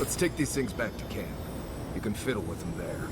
Let's take these things back to camp. You can fiddle with them there.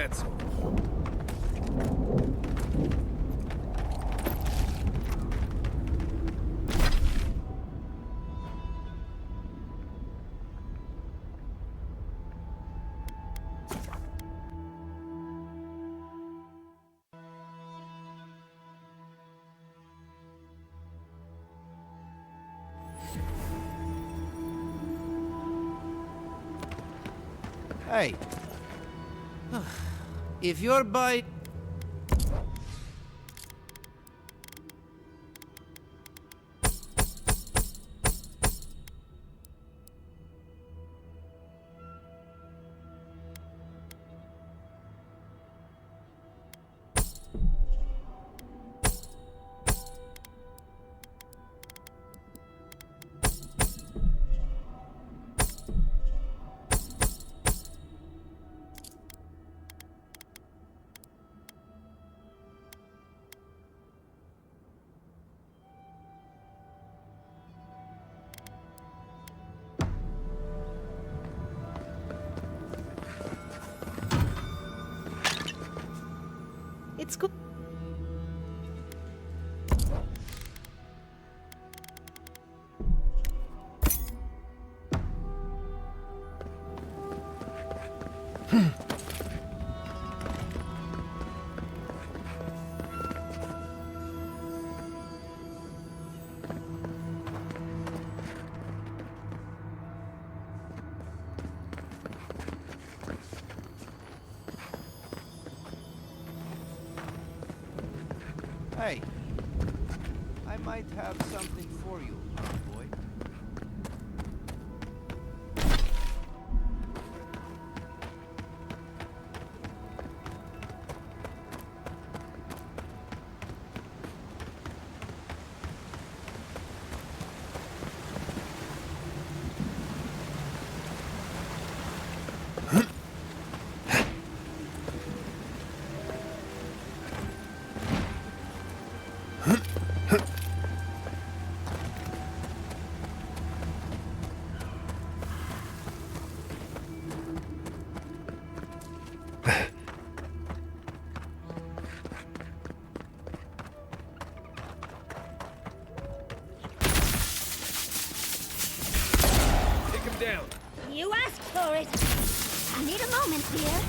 That's all. Hey. If you're by... It's good. Hey. I might have something for you, boy. Down. You asked for it. I need a moment here.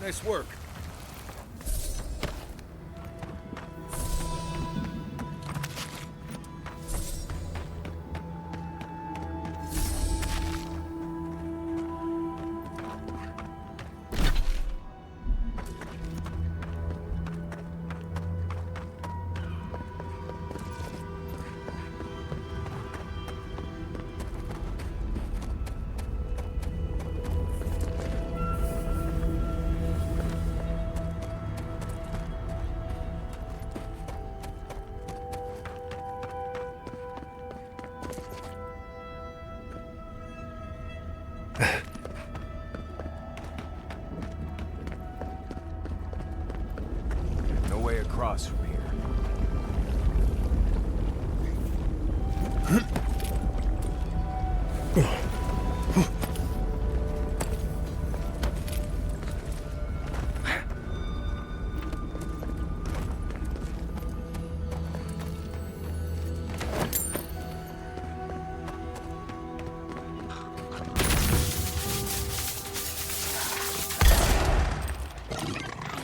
Nice work. No way across from here.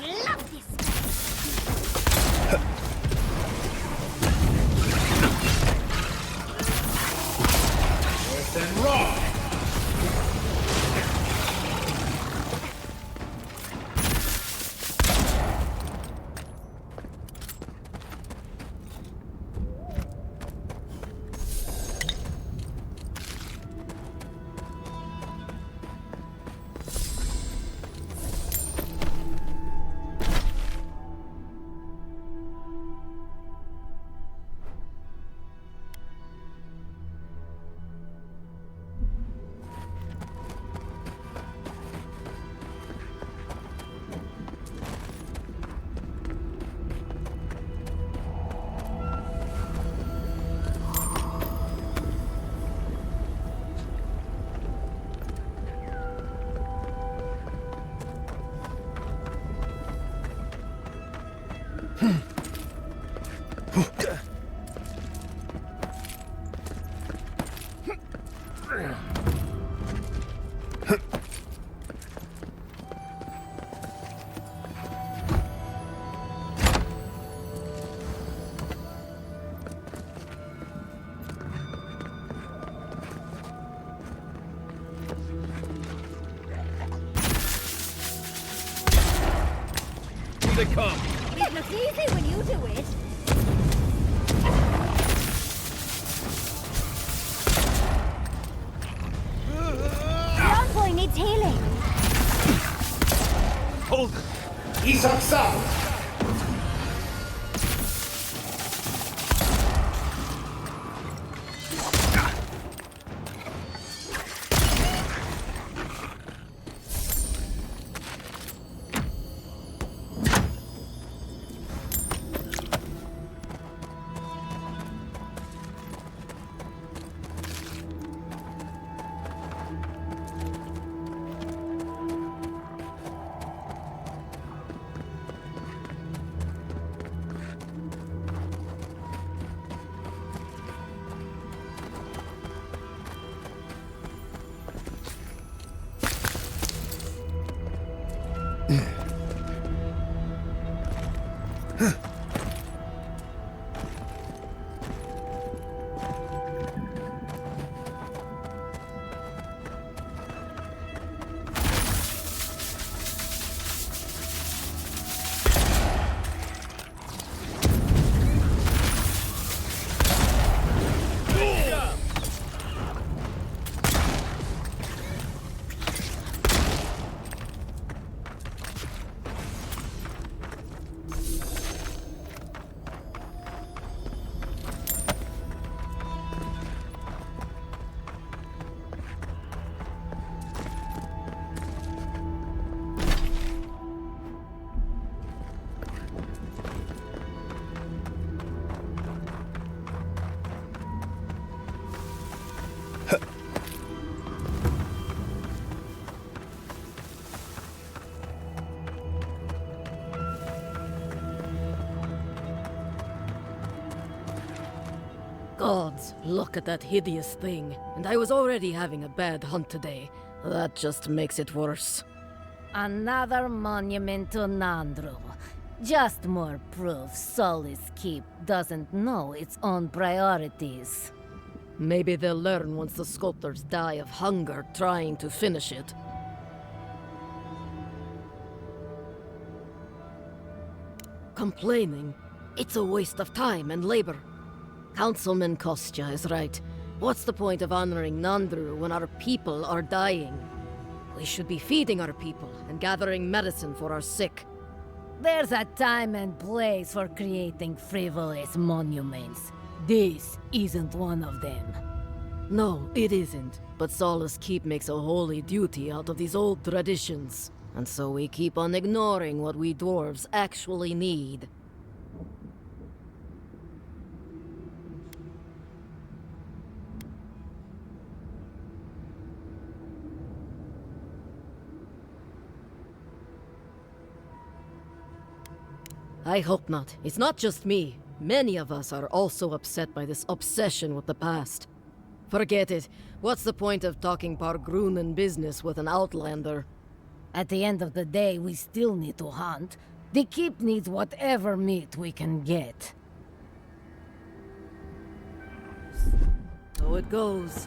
I love this. Here they come! It looks easy when you do it. The envoy needs healing. Hold it! Isaac Sound! Gods, look at that hideous thing. And I was already having a bad hunt today. That just makes it worse. Another monument to Nandru. Just more proof Solis Keep doesn't know its own priorities. Maybe they'll learn once the sculptors die of hunger trying to finish it. Complaining? It's a waste of time and labor. Councilman Kostya is right. What's the point of honoring Nandru when our people are dying? We should be feeding our people and gathering medicine for our sick. There's a time and place for creating frivolous monuments. This isn't one of them. No, it isn't. But Solace Keep makes a holy duty out of these old traditions. And so we keep on ignoring what we dwarves actually need. I hope not. It's not just me. Many of us are also upset by this obsession with the past. Forget it. What's the point of talking Pargrunen business with an outlander? At the end of the day, we still need to hunt. The Keep needs whatever meat we can get. So it goes.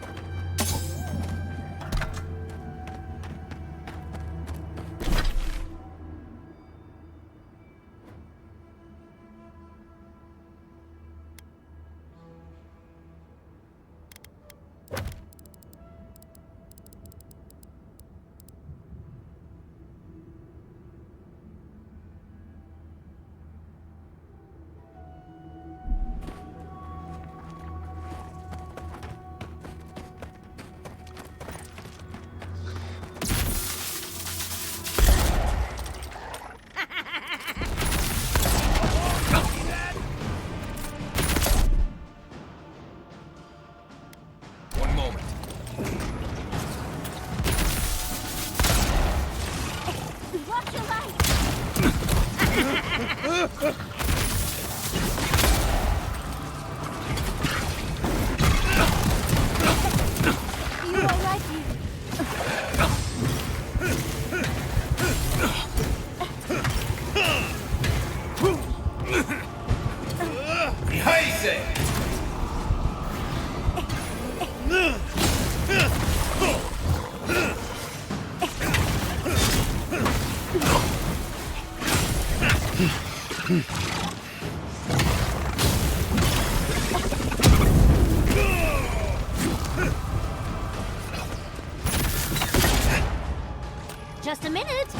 Just a minute.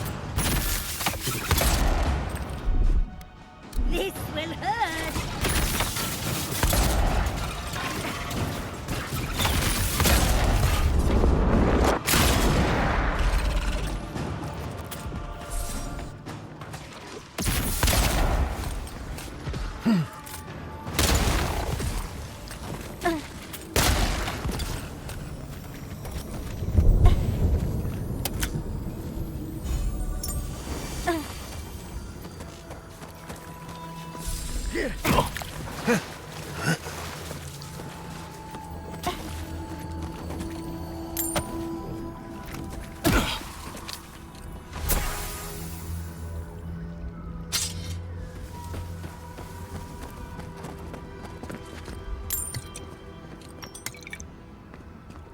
This will hurt.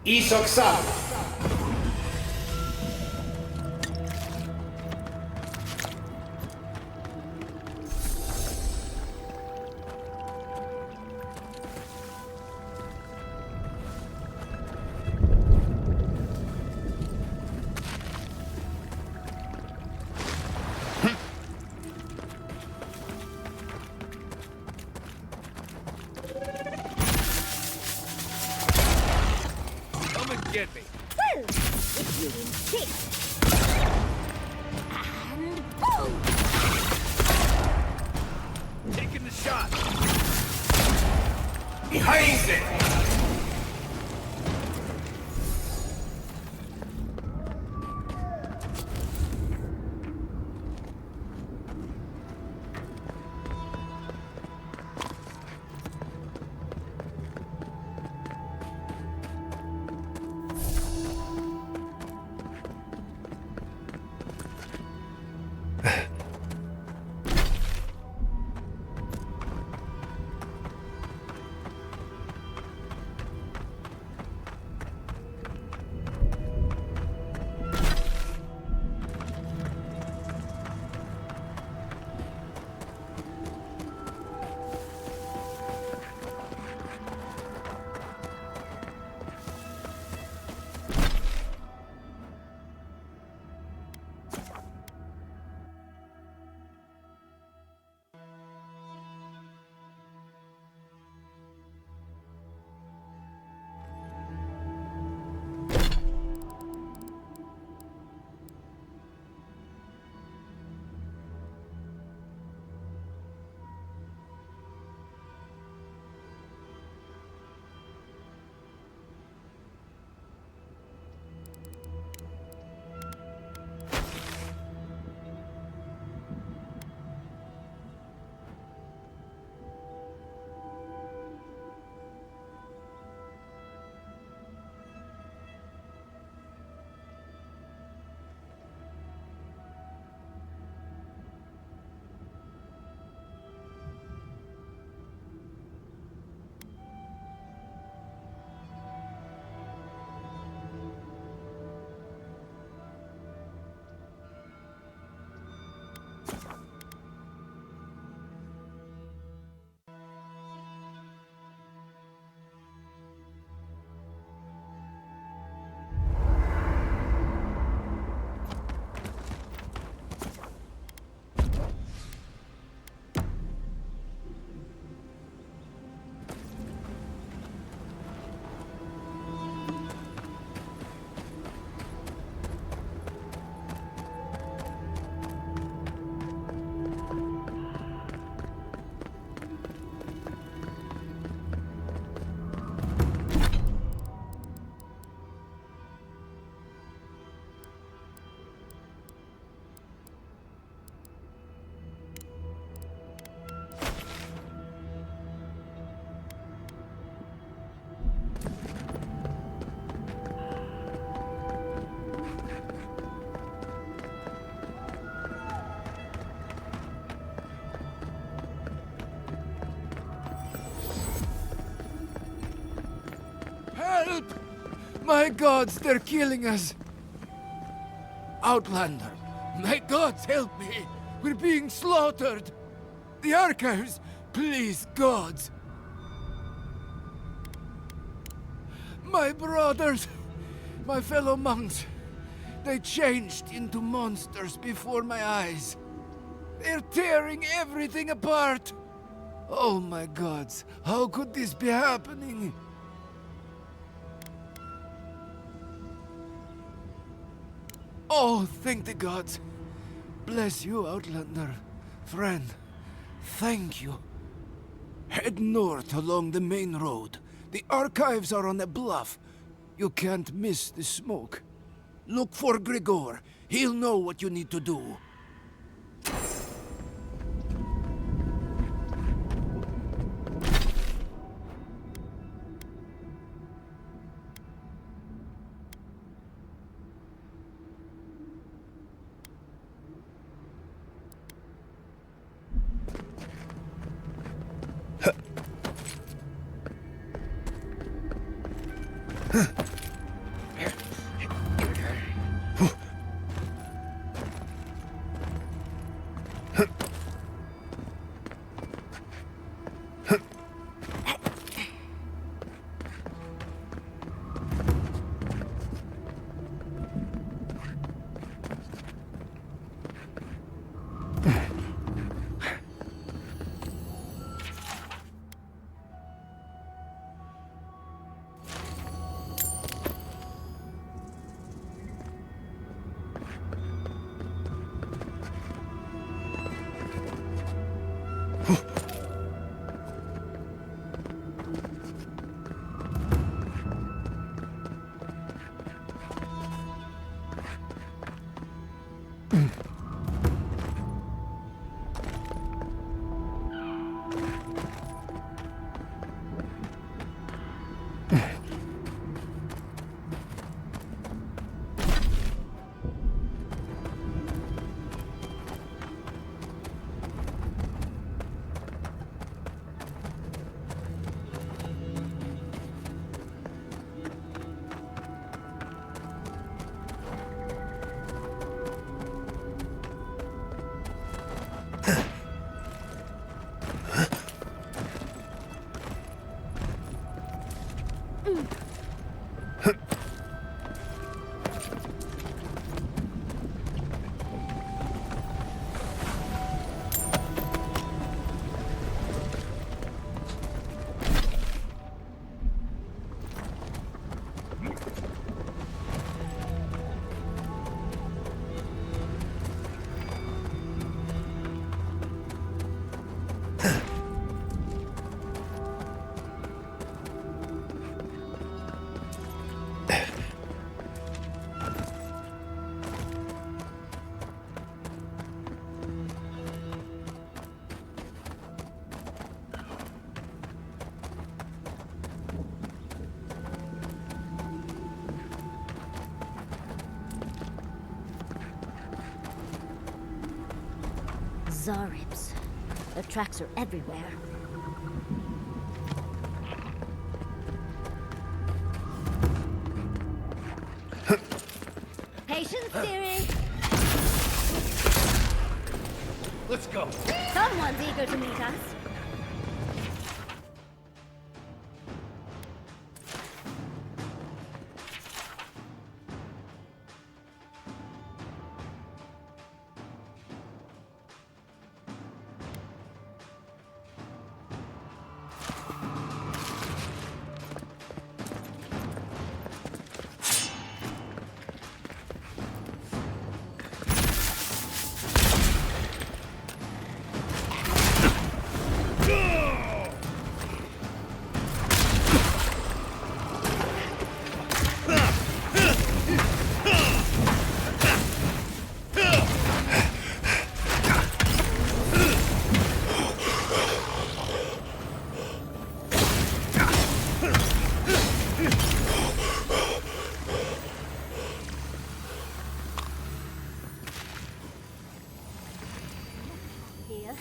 Isoksal. Come and get me. Well, if you insist. And boom! Taking the shot. Behind it. Help! My gods, they're killing us! Outlander, my gods, help me! We're being slaughtered! The archives! Please, gods! My brothers! My fellow monks! They changed into monsters before my eyes. They're tearing everything apart! Oh my gods, how could this be happening? Oh, thank the gods. Bless you, Outlander. Friend, thank you. Head north along the main road. The archives are on a bluff. You can't miss the smoke. Look for Grigor. He'll know what you need to do. Zaribs. The tracks are everywhere. Patience, dearie. Let's go. Someone's eager to meet us. Here.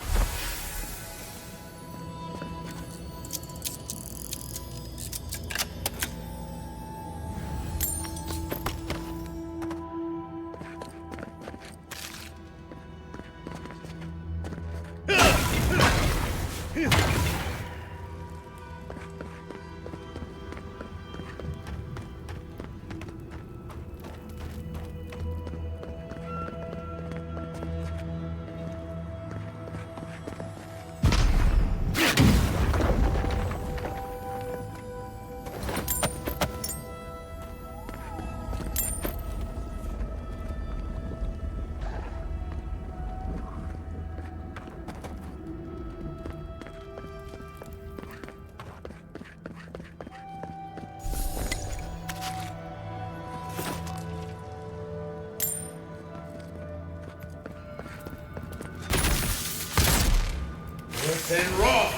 And raw!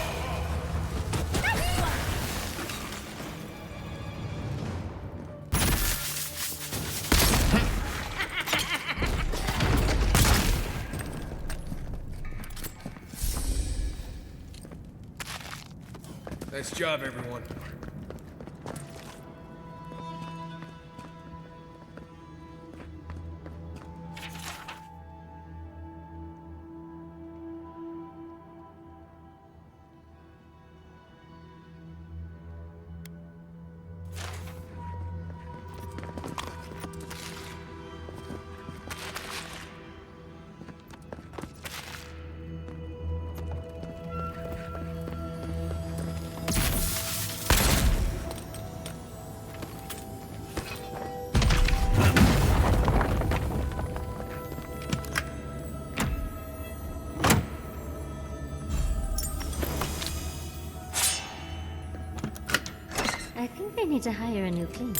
Nice job, everyone. I think they need to hire a new cleaner.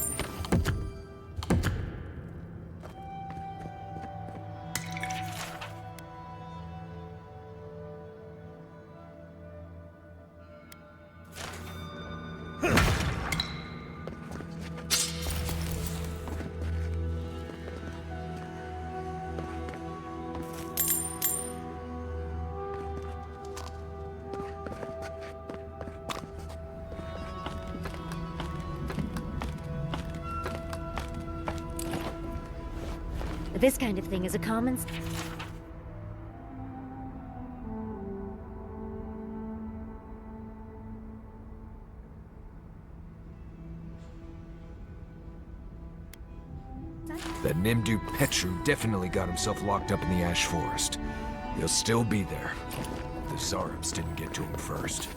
This kind of thing is a common... That Nimdu Petru definitely got himself locked up in the Ash Forest. He'll still be there. The Zarabs didn't get to him first.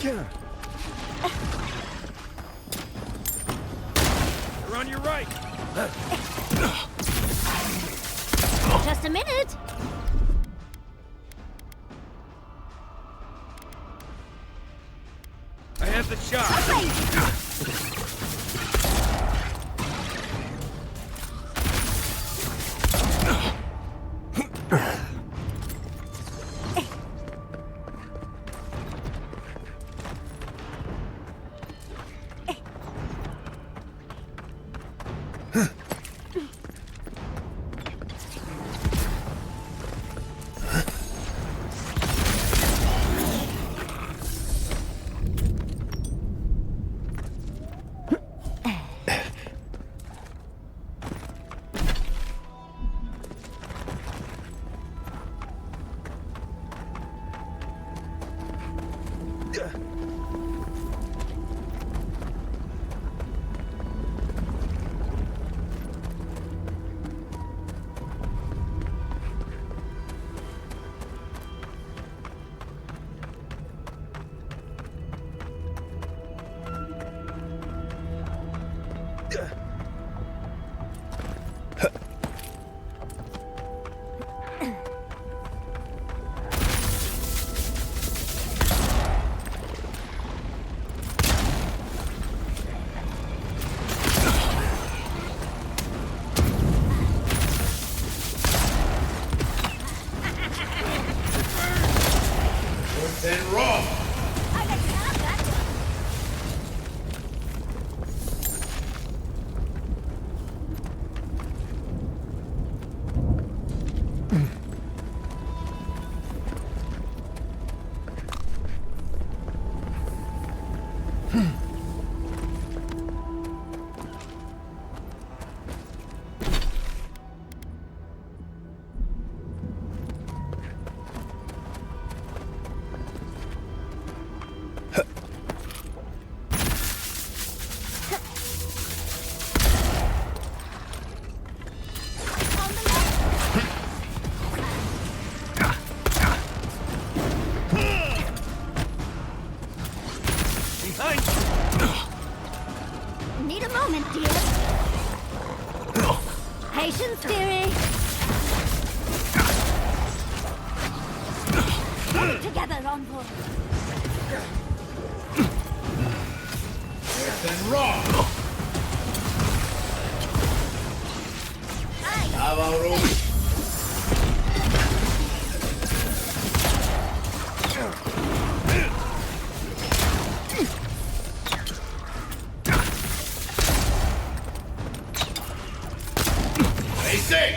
They're on your right. Just a minute. I have the shot. Then raw. Need a moment, dear. Patience, dearie. Put it together, envoy. Then raw. Avowed. Say.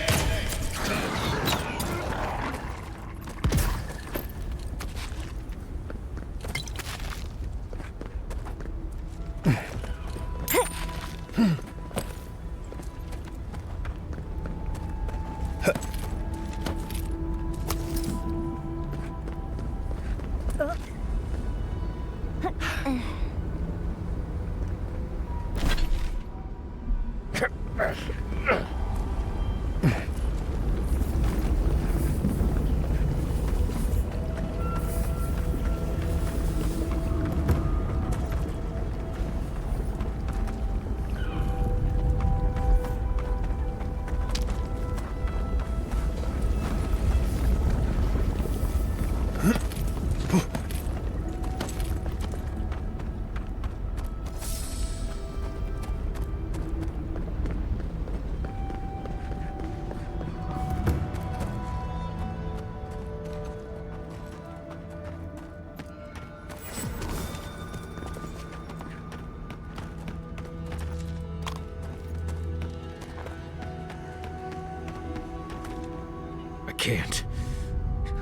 Can't.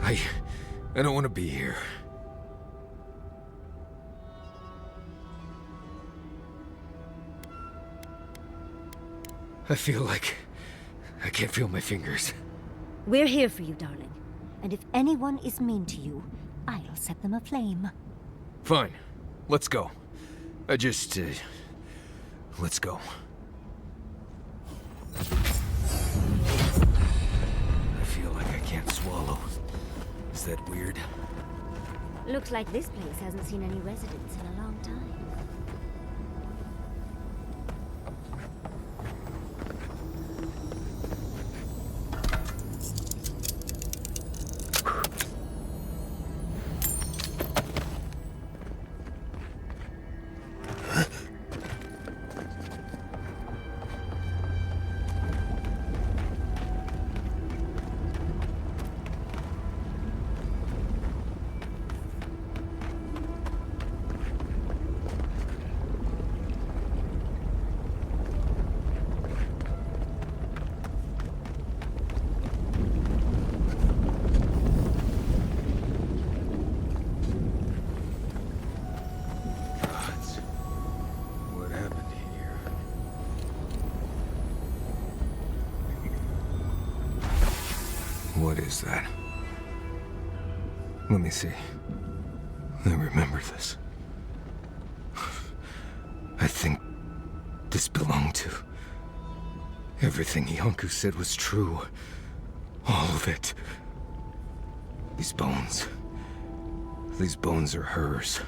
I don't want to be here. I feel like I can't feel my fingers. We're here for you, darling. And if anyone is mean to you, I'll set them aflame. Fine. Let's go. Let's go. I feel like I can't swallow. Is that weird? Looks like this place hasn't seen any residents in a long time. What happened here? What is that? Let me see. I remember this. I think this belonged to... Everything Yonku said was true. All of it. These bones. These bones are hers.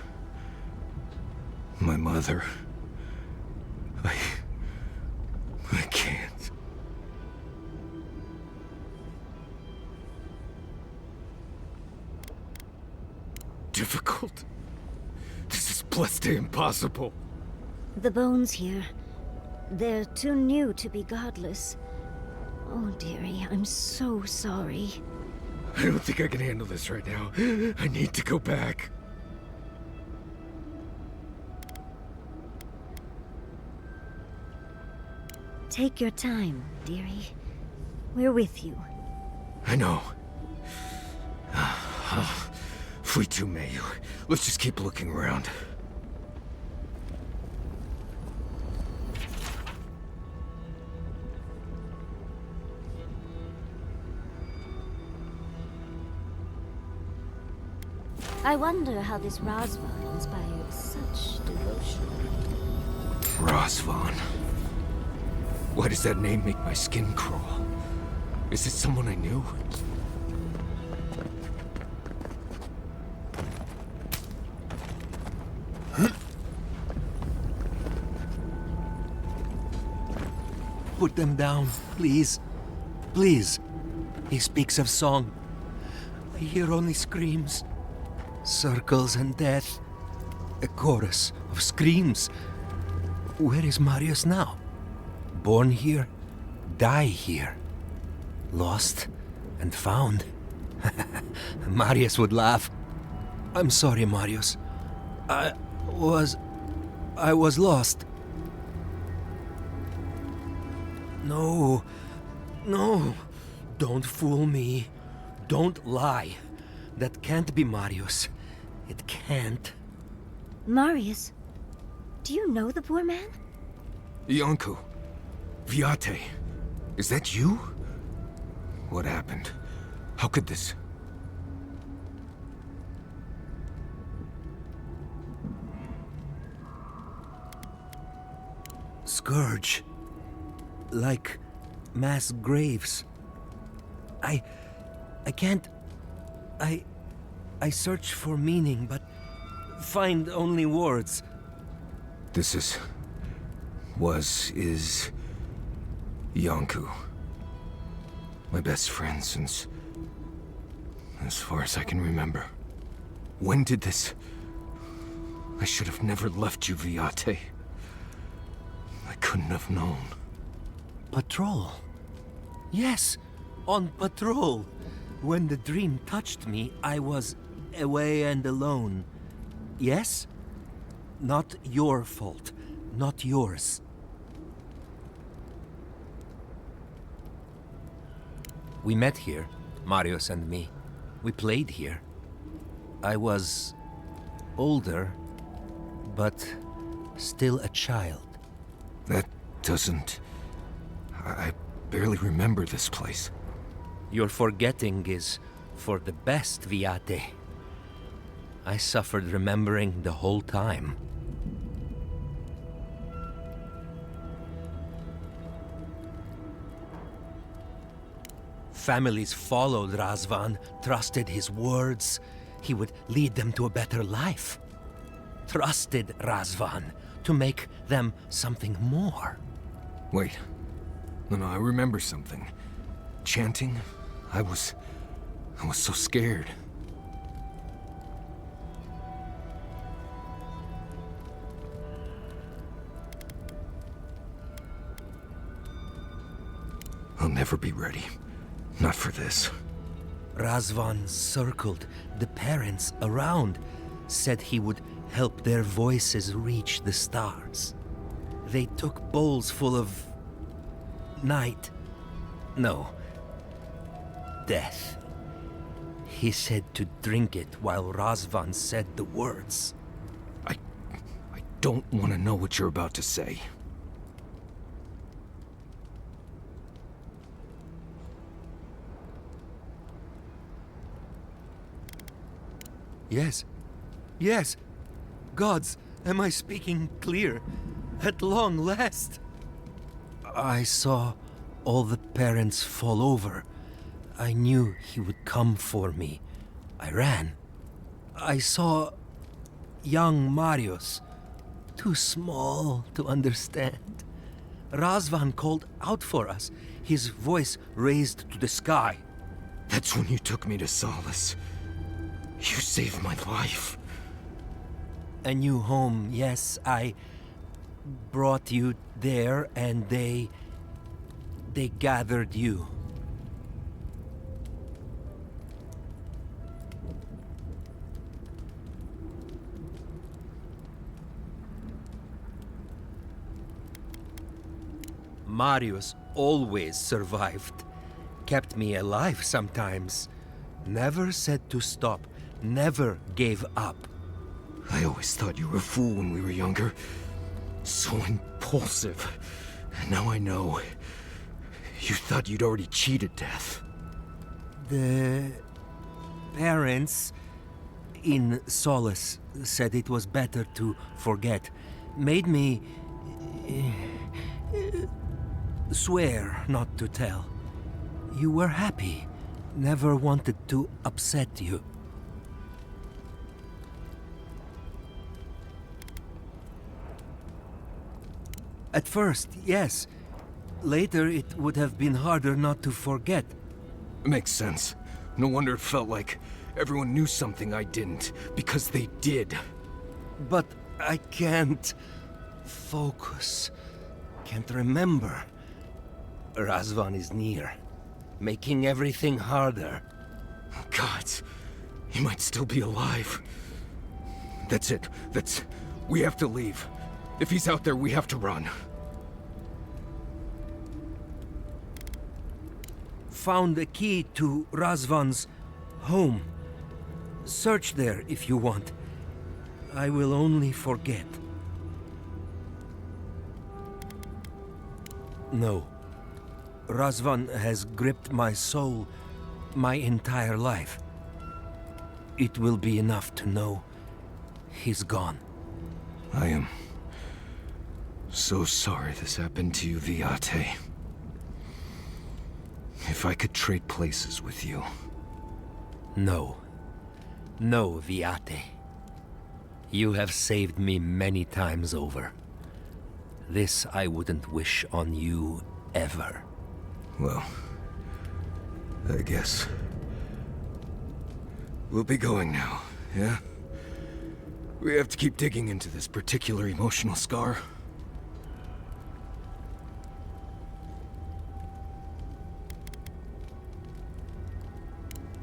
My mother. I can't. Difficult. This is blessed impossible. The bones here. They're too new to be godless. Oh, dearie, I'm so sorry. I don't think I can handle this right now. I need to go back. Take your time, dearie. We're with you. I know. Fui too meio. Let's just keep looking around. I wonder how this Razvan inspired such devotion. Razvan. Why does that name make my skin crawl? Is it someone I knew? Put them down, please. Please. He speaks of song. I hear only screams. Circles and death. A chorus of screams. Where is Marius now? Born here, die here. Lost and found. Marius would laugh. I'm sorry, Marius. I was lost. No. No. Don't fool me. Don't lie. That can't be Marius. It can't. Marius, do you know the poor man? Yonku. Viate. Is that you? What happened? How could this... Scourge. Like mass graves. I can't... I search for meaning, but find only words. This is... is... Yonku. My best friend since... as far as I can remember. When did this... I should have never left you, Viate. I couldn't have known. Patrol. Yes, on patrol. When the dream touched me, I was away and alone. Yes? Not your fault. Not yours. We met here, Marius and me. We played here. I was older, but still a child. That doesn't... I barely remember this place. Your forgetting is for the best, Viate. I suffered remembering the whole time. Families followed Razvan, trusted his words. he would lead them to a better life. Trusted Razvan to make them something more. Wait. No, I remember something. Chanting? I was so scared. I'll never be ready. Not for this. Razvan circled the parents around, said he would help their voices reach the stars. They took bowls full of night. No. Death. He said to drink it while Razvan said the words. I don't want to know what you're about to say. Yes. Yes. Gods, am I speaking clear? At long last. I saw all the parents fall over. I knew he would come for me. I ran. I saw young Marius, too small to understand. Razvan called out for us, his voice raised to the sky. That's when you took me to solace. You saved my life. A new home, yes, I brought you there and they gathered you. Marius always survived. Kept me alive sometimes. Never said to stop. Never gave up. I always thought you were a fool when we were younger. So impulsive. And now I know. You thought you'd already cheated death. The parents in Solace said it was better to forget. Made me swear not to tell. You were happy. Never wanted to upset you. At first, yes. Later, it would have been harder not to forget. Makes sense. No wonder it felt like everyone knew something I didn't, because they did. But I can't focus. Can't remember. Razvan is near, making everything harder. God, he might still be alive. That's it. We have to leave. If he's out there, we have to run. Found a key to Razvan's home. Search there if you want. I will only forget. No. Razvan has gripped my soul my entire life. It will be enough to know he's gone. I am so sorry this happened to you, Viate. If I could trade places with you. No. No, Viate. You have saved me many times over. This I wouldn't wish on you ever. Well, I guess we'll be going now, yeah? We have to keep digging into this particular emotional scar.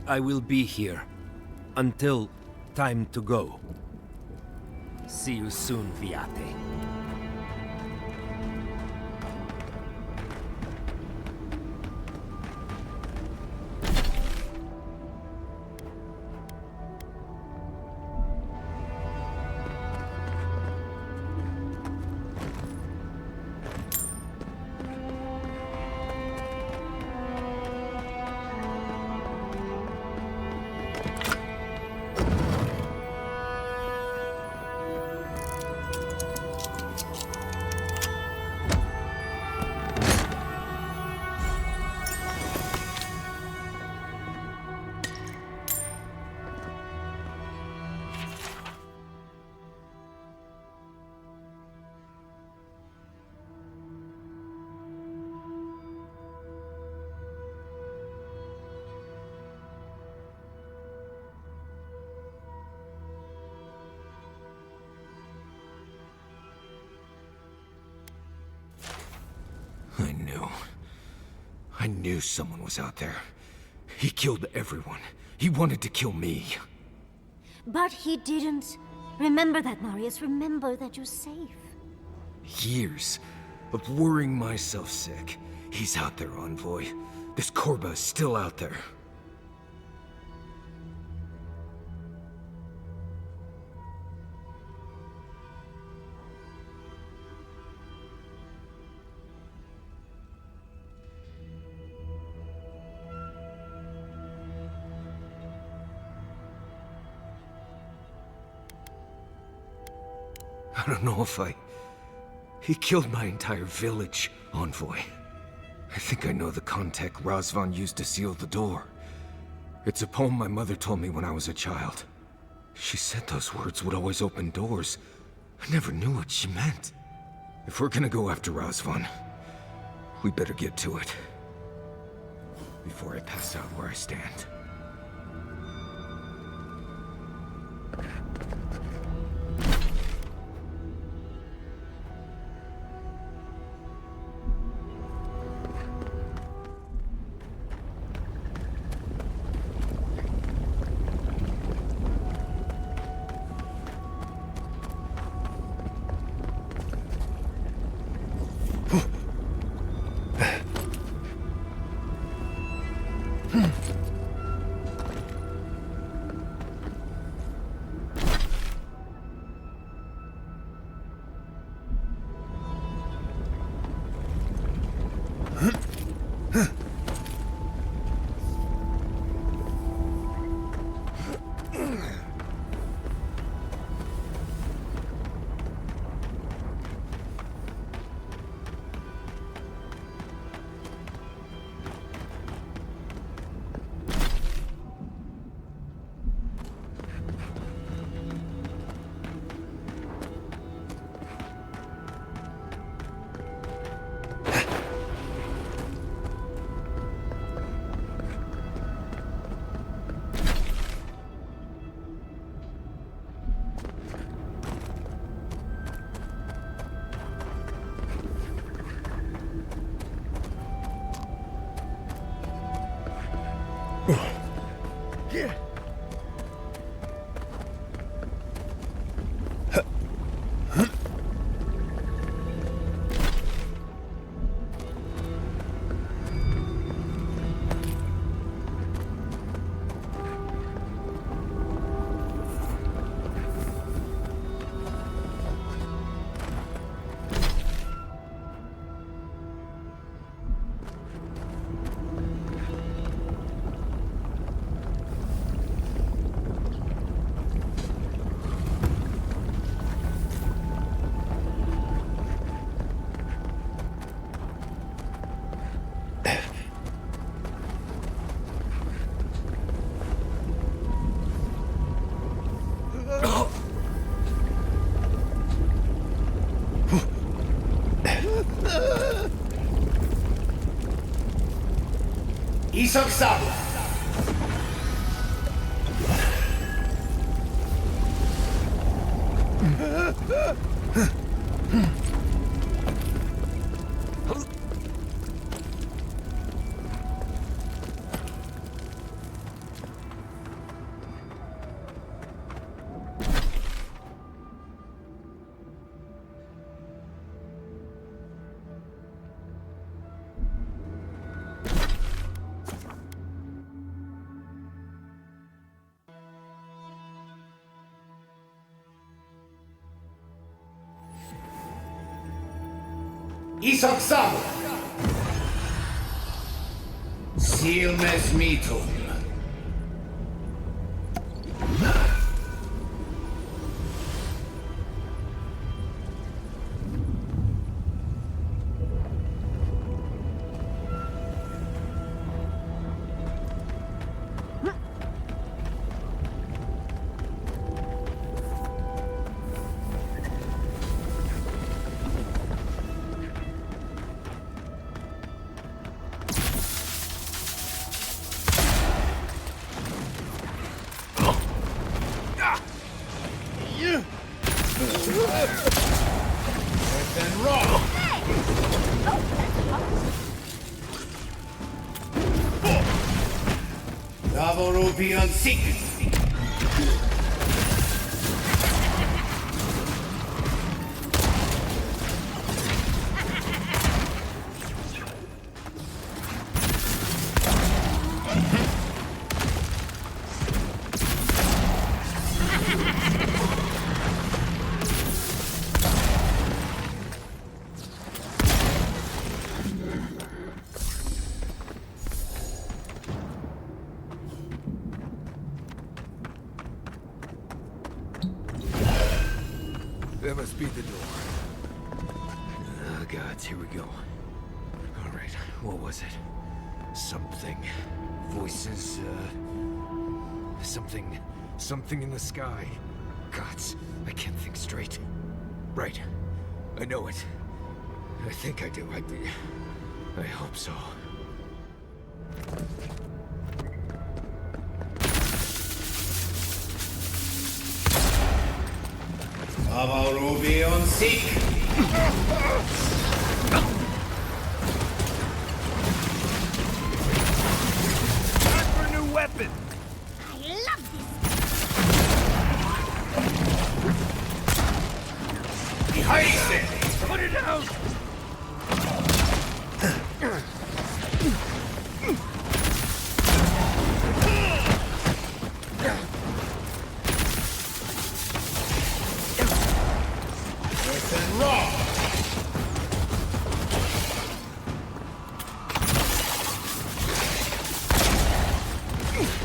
I will be here until time to go. See you soon, Viate. knew. I knew someone was out there. He killed everyone. He wanted to kill me. But he didn't. Remember that, Marius. Remember that you're safe. Years of worrying myself sick. He's out there, Envoy. This Korba is still out there. I don't know if He killed my entire village, Envoy. I think I know the contact Razvan used to seal the door. It's a poem my mother told me when I was a child. She said those words would always open doors. I never knew what she meant. If we're gonna go after Razvan, we better get to it. Before I pass out where I stand. Isok Sabu. Isok Sabu. Silmes mitum. ruby on seek. That must be the door. Oh, gods, here we go. All right, what was it? Something. Voices, Something in the sky. Gods, I can't think straight. Right. I know it. I think I do. I hope so. Avowed ruby on seek. Time for a new weapon! Behind it! Put it out! Listen wrong!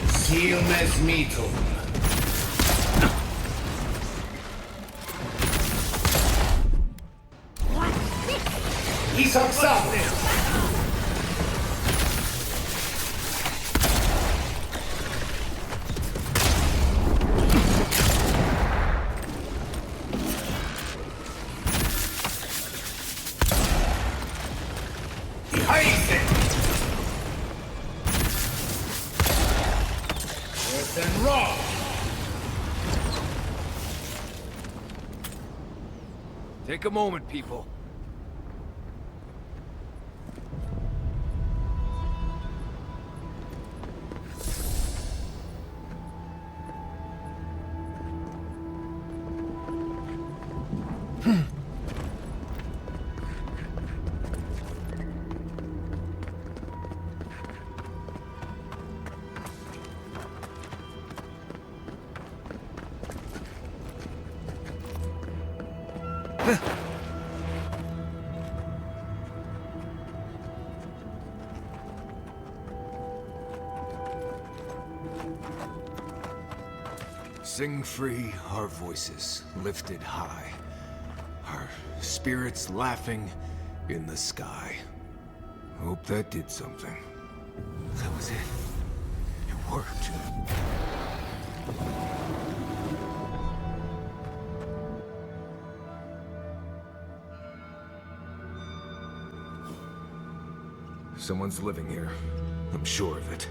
Seal mes mitum. Isaksam! Behind it! Listen wrong! Take a moment, people. Sing free our voices lifted high, our spirits laughing in the sky. Hope that did something. That was it. It worked. Someone's living here. I'm sure of it.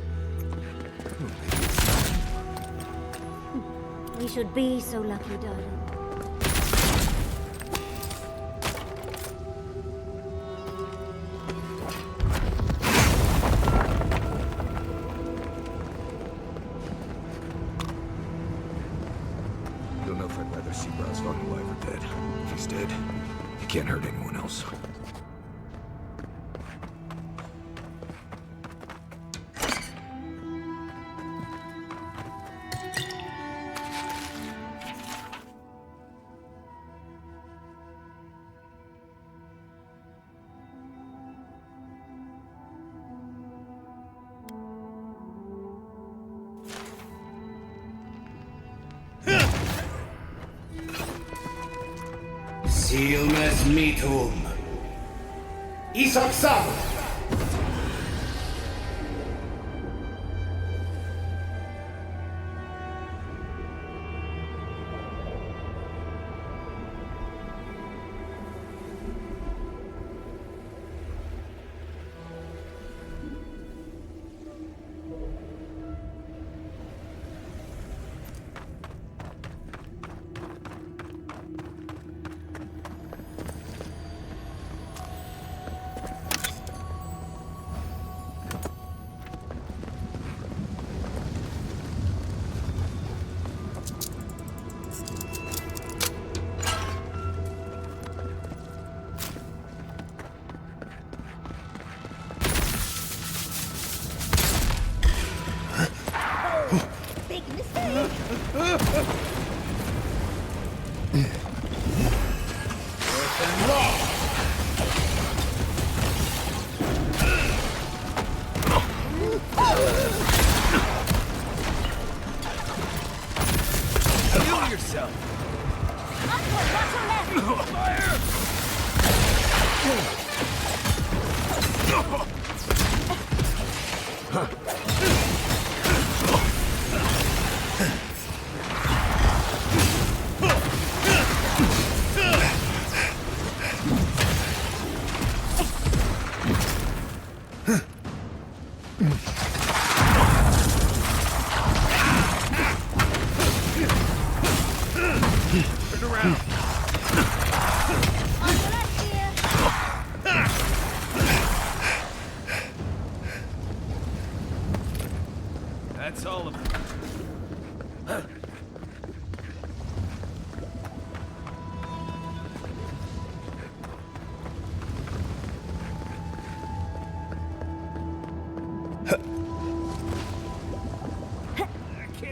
We should be so lucky, darling. Don't know if I'd rather see Razvan alive or dead. If he's dead, he can't hurt anyone else. Seal mes mitum. Isaksam! Earth and rock! Heal yourself! Turn around! That's all of them.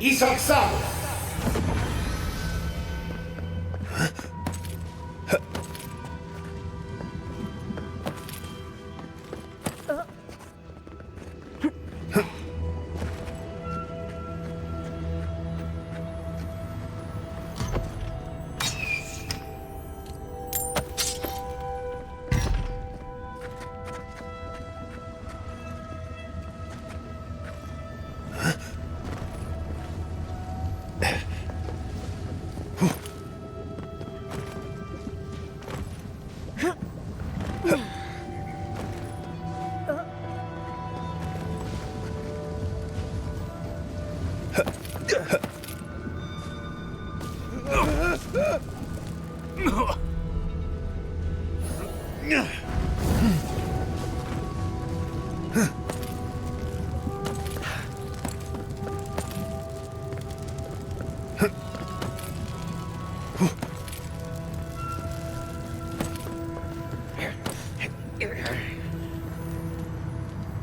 Isaksam!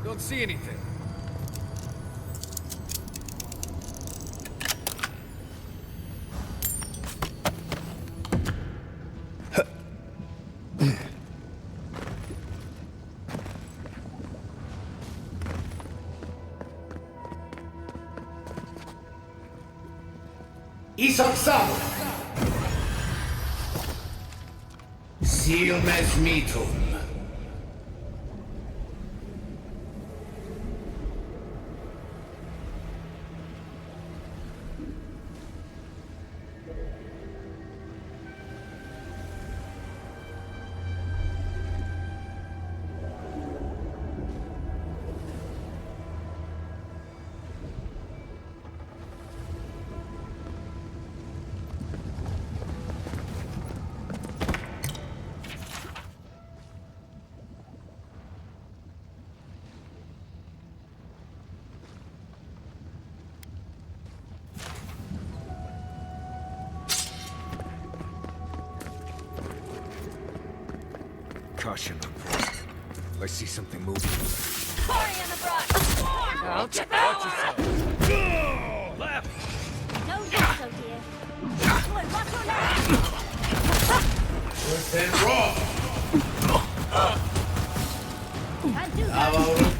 Don't see anything. Isaksam! Silmes mitum. Caution up front. I see something moving. Hurry in the brush! Watch yourself. Left! No Yasso here. Boy, watch your left! Earth and rock! Can't do that. Avowed!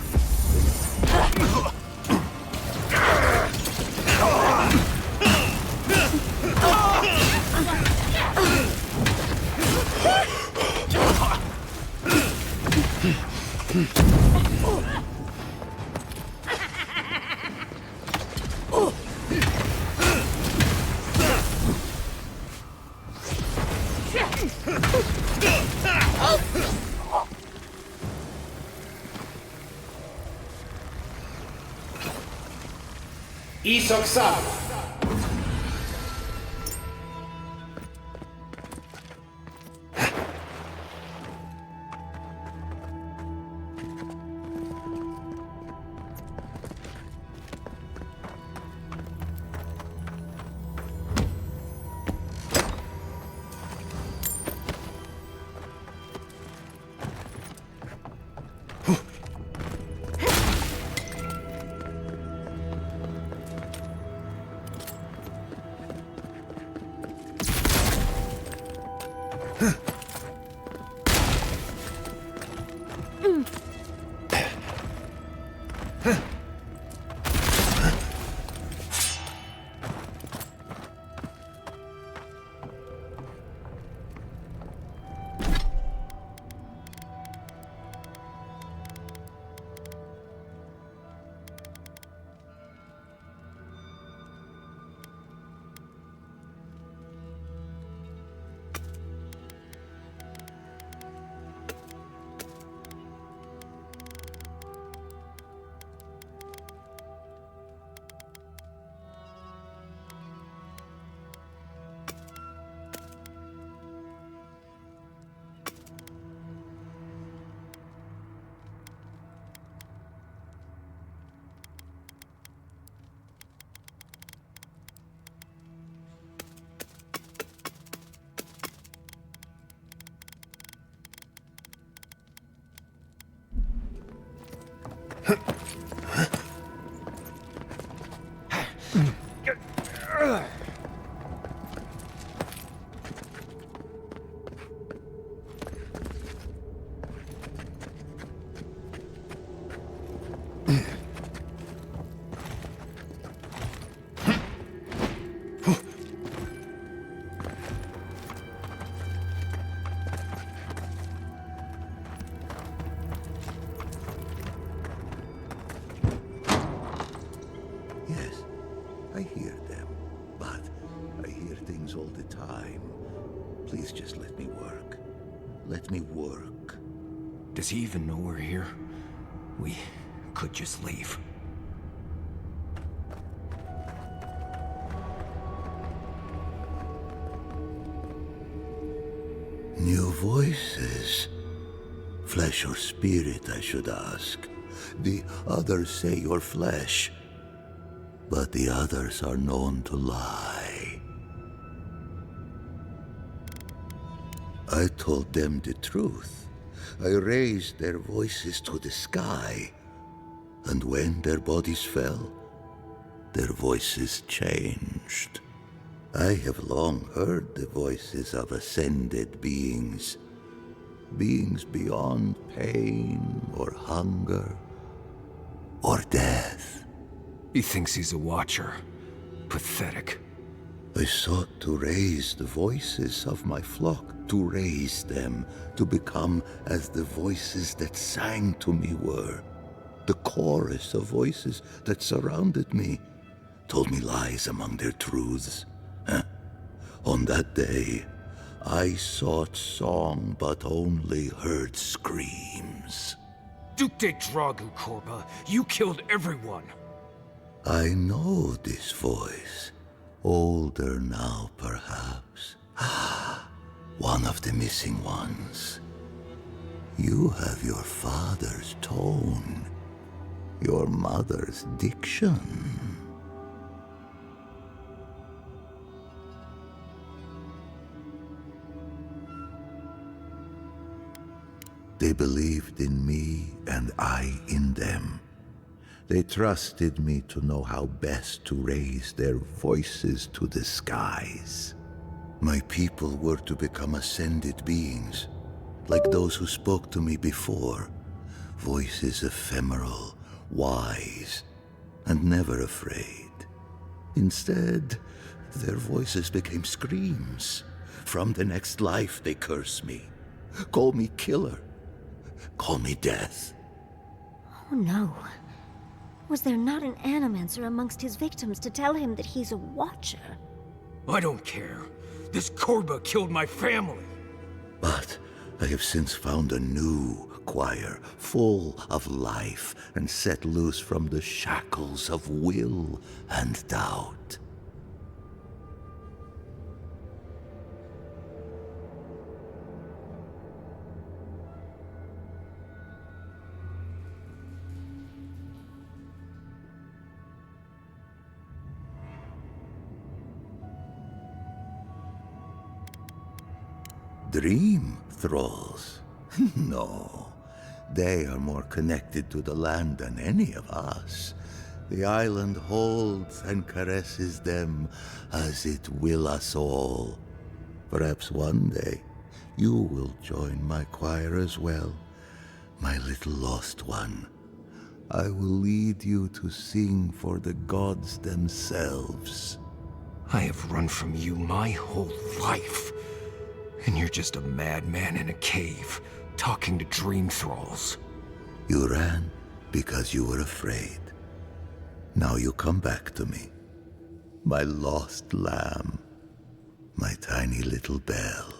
Isaksam! Yes, I hear them, but I hear things all the time. Please just let me work. Let me work. Does he even know we're here? We could just leave. New voices. Flesh or spirit, I should ask. The others say you're flesh, but the others are known to lie. I told them the truth. I raised their voices to the sky, and when their bodies fell, their voices changed. I have long heard the voices of ascended beings, beings beyond pain or hunger or death. He thinks he's a watcher. Pathetic. I sought to raise the voices of my flock, to raise them to become as the voices that sang to me were. The chorus of voices that surrounded me told me lies among their truths. On that day, I sought song but only heard screams. Duke de Dragu, Korba. You killed everyone. I know this voice. Older now, perhaps. One of the missing ones. You have your father's tone, your mother's diction. They believed in me and I in them. They trusted me to know how best to raise their voices to the skies. My people were to become ascended beings, like those who spoke to me before. Voices ephemeral, wise, and never afraid. Instead, their voices became screams. From the next life, they curse me. Call me killer. Call me death. Oh no. Was there not an animancer amongst his victims to tell him that he's a watcher? I don't care. This Korba killed my family. But I have since found a new choir, full of life and set loose from the shackles of will and doubt. Dream thralls? No. They are more connected to the land than any of us. The island holds and caresses them as it will us all. Perhaps one day, You will join my choir as well, my little lost one. I will lead you to sing for the gods themselves. I have run from you my whole life. And you're just a madman in a cave, talking to dream thralls. You ran because you were afraid. Now you come back to me. My lost lamb. My tiny little bell.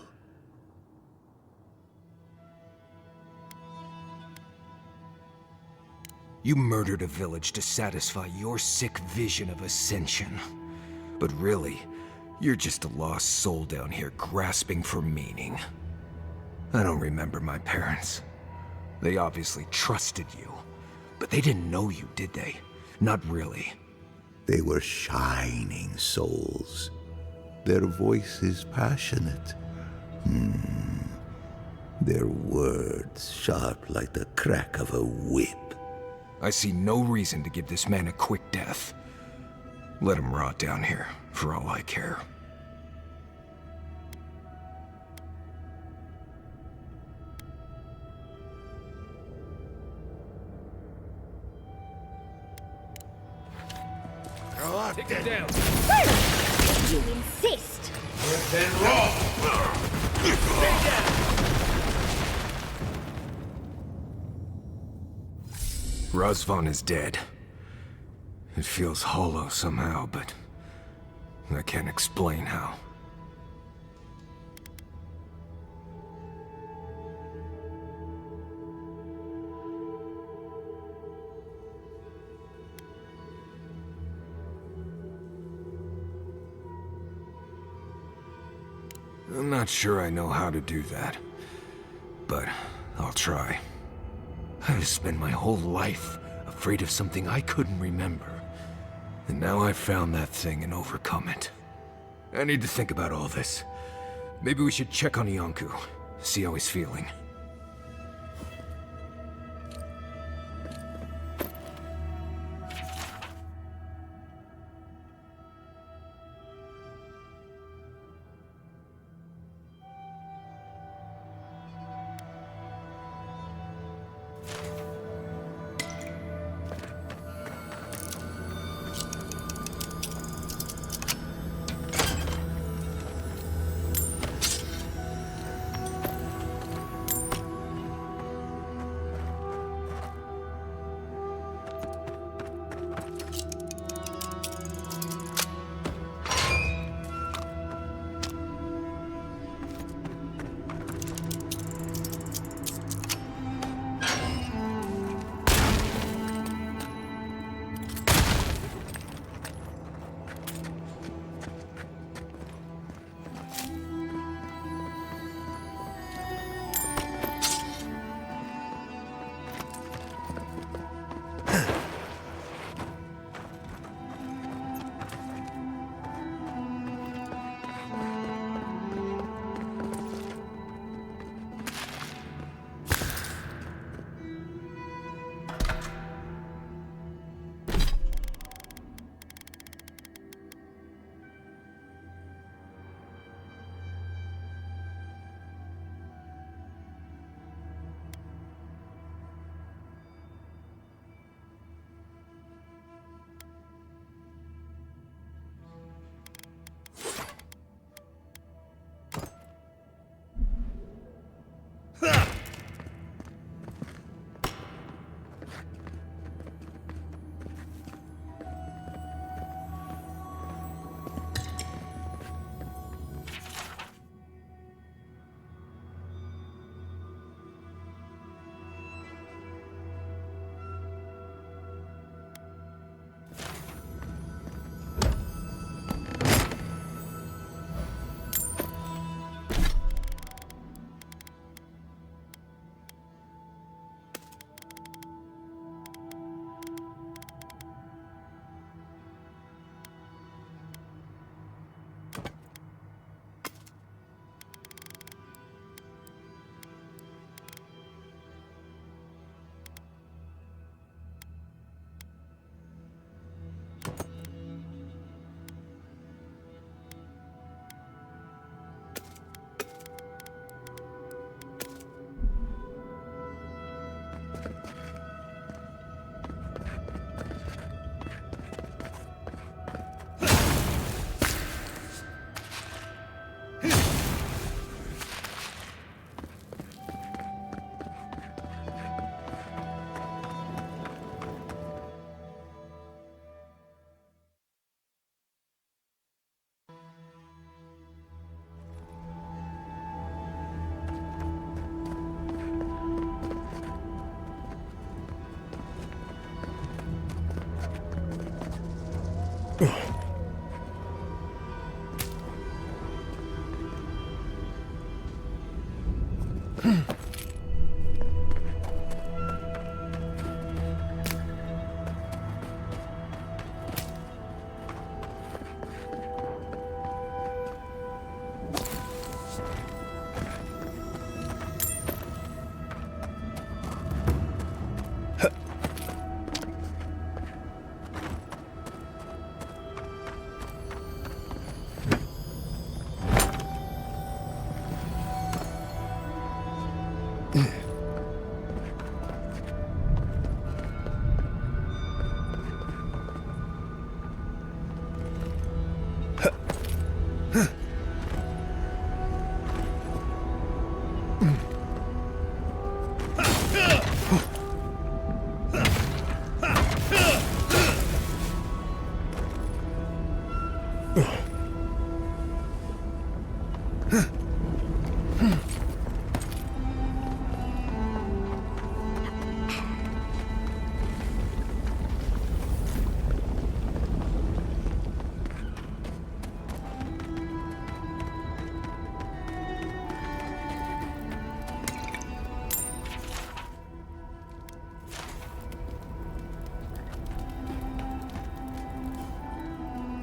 You murdered a village to satisfy your sick vision of ascension. But really, you're just a lost soul down here grasping for meaning. I don't remember my parents. They obviously trusted you. But they didn't know you, did they? Not really. They were shining souls. Their voices passionate. Their words sharp like the crack of a whip. I see no reason to give this man a quick death. Let him rot down here, for all I care. Take him down. You insist! Then roll! Razvan is dead. It feels hollow somehow, but I can't explain how. I'm not sure I know how to do that, but I'll try. I've spent my whole life afraid of something I couldn't remember. And now I've found that thing and overcome it. I need to think about all this. Maybe we should check on Iancu, see how he's feeling.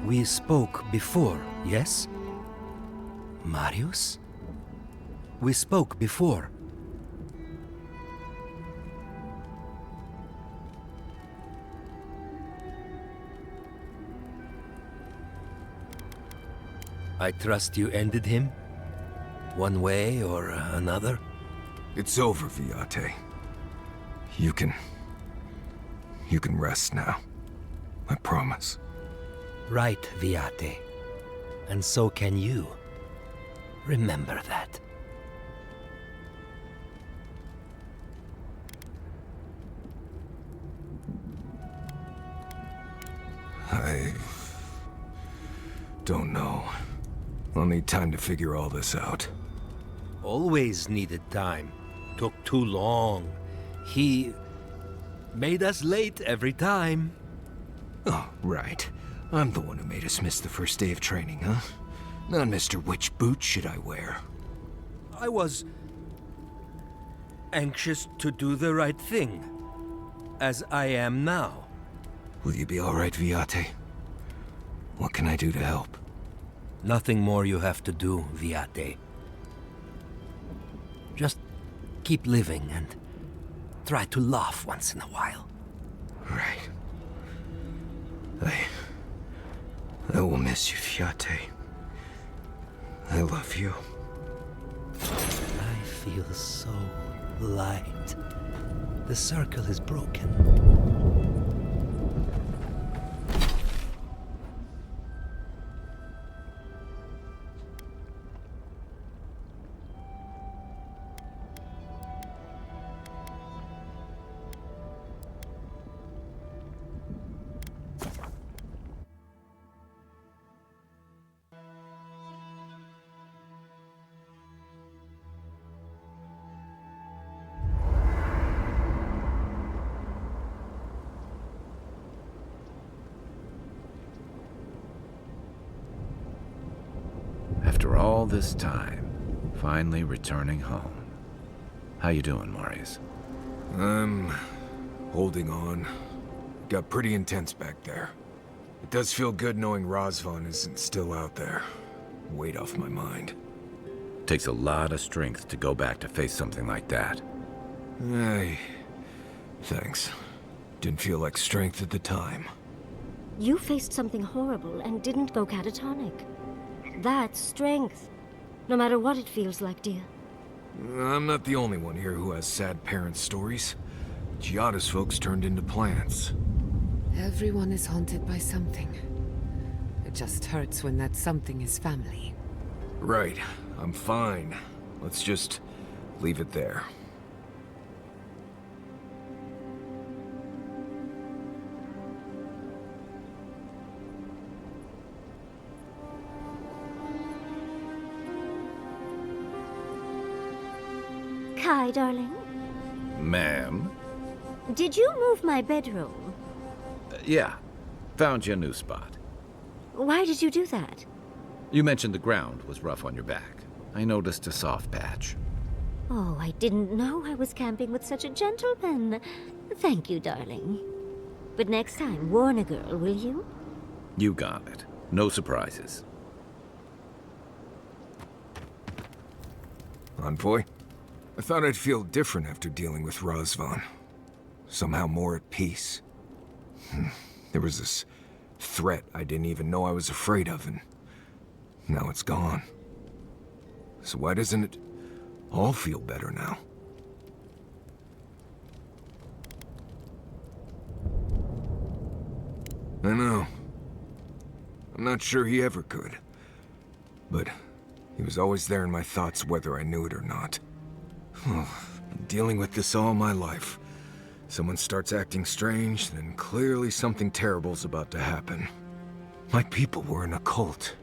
We spoke before, yes? Marius? We spoke before. I trust you ended him? One way or another? It's over, Viate. You can rest now. I promise. Right, Viate. And so can you. Remember that. I don't know. I'll need time to figure all this out. Always needed time. Took too long. He made us late every time. Oh, right. I'm the one who made us miss the first day of training, huh? Not Mr. Which boot should I wear? I was anxious to do the right thing, as I am now. Will you be all right, Viate? What can I do to help? Nothing more you have to do, Viate. Just keep living and try to laugh once in a while. Right. I will miss you, Viate. I love you. I feel so light. The circle is broken. After all this time, finally returning home. How you doing, Marius? I'm holding on. Got pretty intense back there. It does feel good knowing Razvan isn't still out there. Weight off my mind. Takes a lot of strength to go back to face something like that. Thanks. Didn't feel like strength at the time. You faced something horrible and didn't go catatonic. That's strength. No matter what it feels like, dear. I'm not the only one here who has sad parent stories. Giada's folks turned into plants. Everyone is haunted by something. It just hurts when that something is family. Right. I'm fine. Let's just leave it there. Kai, darling. Ma'am? Did you move my bedroom? Yeah. Found you a new spot. Why did you do that? You mentioned the ground was rough on your back. I noticed a soft patch. Oh, I didn't know I was camping with such a gentleman. Thank you, darling. But next time, warn a girl, will you? You got it. No surprises. Envoy? I thought I'd feel different after dealing with Razvan. Somehow more at peace. There was this threat I didn't even know I was afraid of, and now it's gone. So why doesn't it all feel better now? I know. I'm not sure he ever could. But he was always there in my thoughts whether I knew it or not. Been dealing with this all my life. Someone starts acting strange, then clearly something terrible's about to happen. My people were in a cult.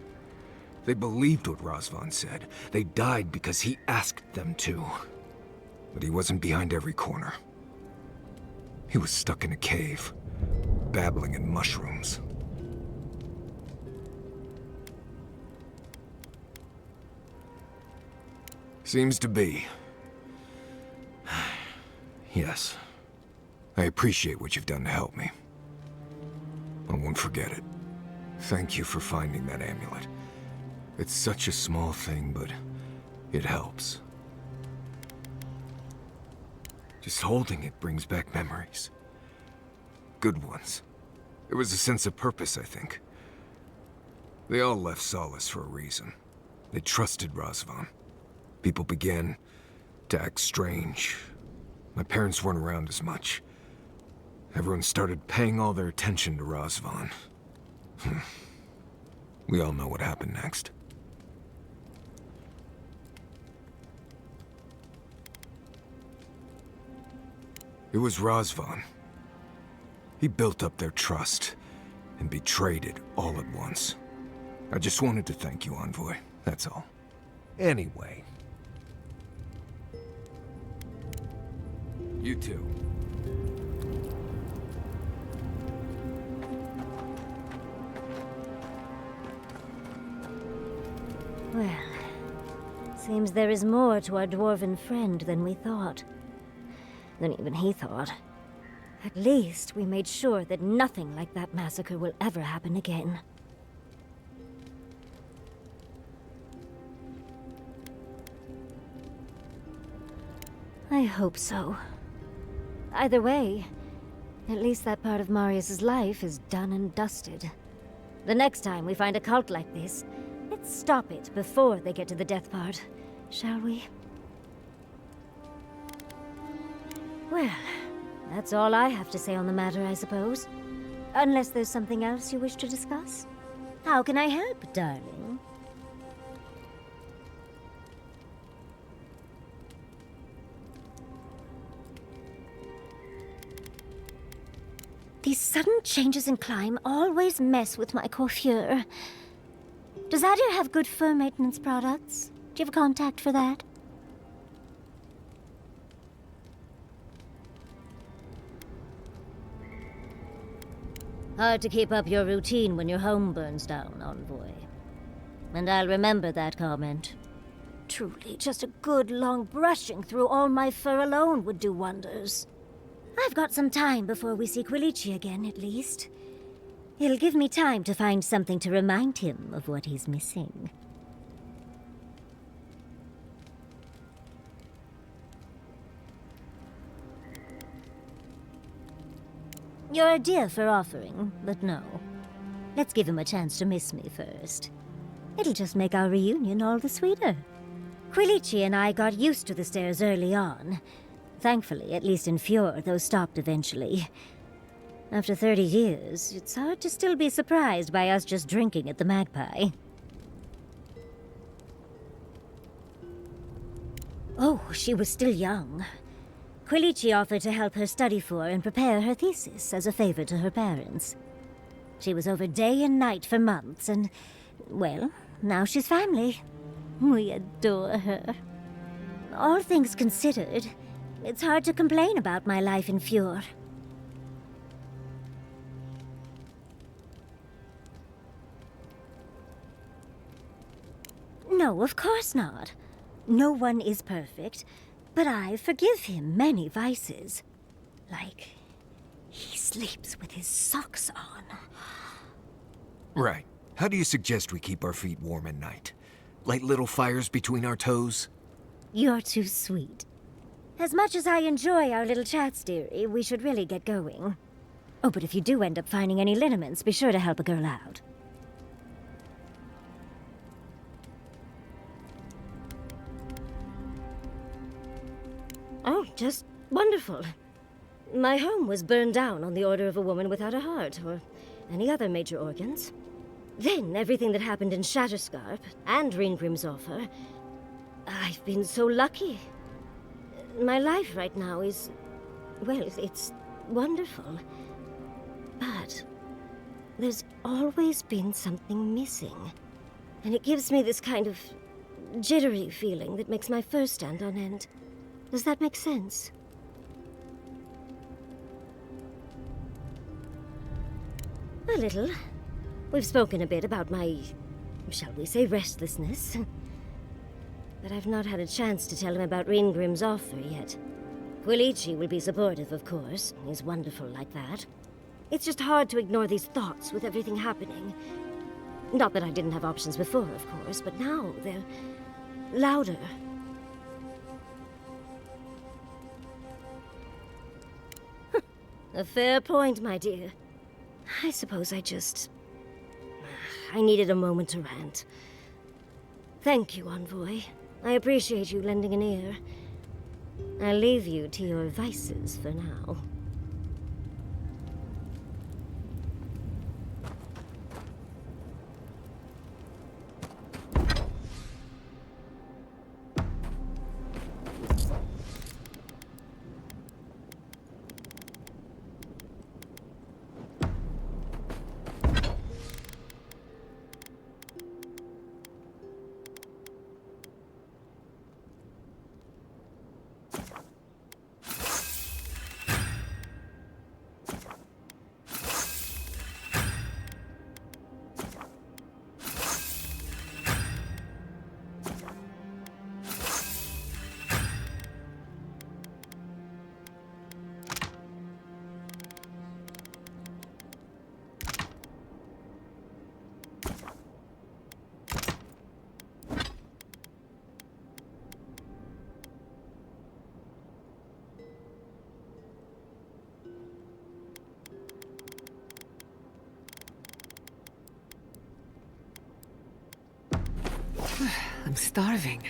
They believed what Razvan said. They died because he asked them to. But he wasn't behind every corner. He was stuck in a cave, babbling in mushrooms. Seems to be. Yes. I appreciate what you've done to help me. I won't forget it. Thank you for finding that amulet. It's such a small thing, but it helps. Just holding it brings back memories. Good ones. There was a sense of purpose, I think. They all left Solace for a reason. They trusted Razvan. People began to act strange. My parents weren't around as much. Everyone started paying all their attention to Razvan. We all know what happened next. It was Razvan. He built up their trust and betrayed it all at once. I just wanted to thank you, Envoy. That's all. Anyway. You too. Well, seems there is more to our dwarven friend than we thought. Than even he thought. At least we made sure that nothing like that massacre will ever happen again. I hope so. Either way, at least that part of Marius's life is done and dusted. The next time we find a cult like this, let's stop it before they get to the death part, shall we? Well, that's all I have to say on the matter, I suppose. Unless there's something else you wish to discuss? How can I help, darling? These sudden changes in climate always mess with my coiffure. Does Aedyr have good fur maintenance products? Do you have a contact for that? Hard to keep up your routine when your home burns down, Envoy. And I'll remember that comment. Truly, just a good long brushing through all my fur alone would do wonders. I've got some time before we see Quilici again, at least. It'll give me time to find something to remind him of what he's missing. You're a dear for offering, but no. Let's give him a chance to miss me first. It'll just make our reunion all the sweeter. Quilici and I got used to the stairs early on. Thankfully, at least in Fjord, those stopped eventually. After 30 years, it's hard to still be surprised by us just drinking at the Magpie. Oh, she was still young. Quilici offered to help her study for and prepare her thesis as a favor to her parents. She was over day and night for months, and, well, now she's family. We adore her. All things considered, it's hard to complain about my life in Fjord. No, of course not. No one is perfect, But I forgive him many vices. Like, he sleeps with his socks on. Right. How do you suggest we keep our feet warm at night? Light little fires between our toes? You're too sweet. As much as I enjoy our little chats, dearie, we should really get going. Oh, but if you do end up finding any liniments, be sure to help a girl out. Oh, just wonderful. My home was burned down on the order of a woman without a heart, or any other major organs. Then, everything that happened in Shatterscarp, and Ringrim's offer, I've been so lucky. My life right now is... well, it's wonderful. But there's always been something missing. And it gives me this kind of jittery feeling that makes my fur stand on end. Does that make sense? A little. We've spoken a bit about my, shall we say, restlessness. But I've not had a chance to tell him about Ringrim's offer yet. Quilichi will be supportive, of course. He's wonderful like that. It's just hard to ignore these thoughts with everything happening. Not that I didn't have options before, of course, but now they're louder. A fair point, my dear. I suppose I needed a moment to rant. Thank you, Envoy. I appreciate you lending an ear. I'll leave you to your vices for now. I'm starving.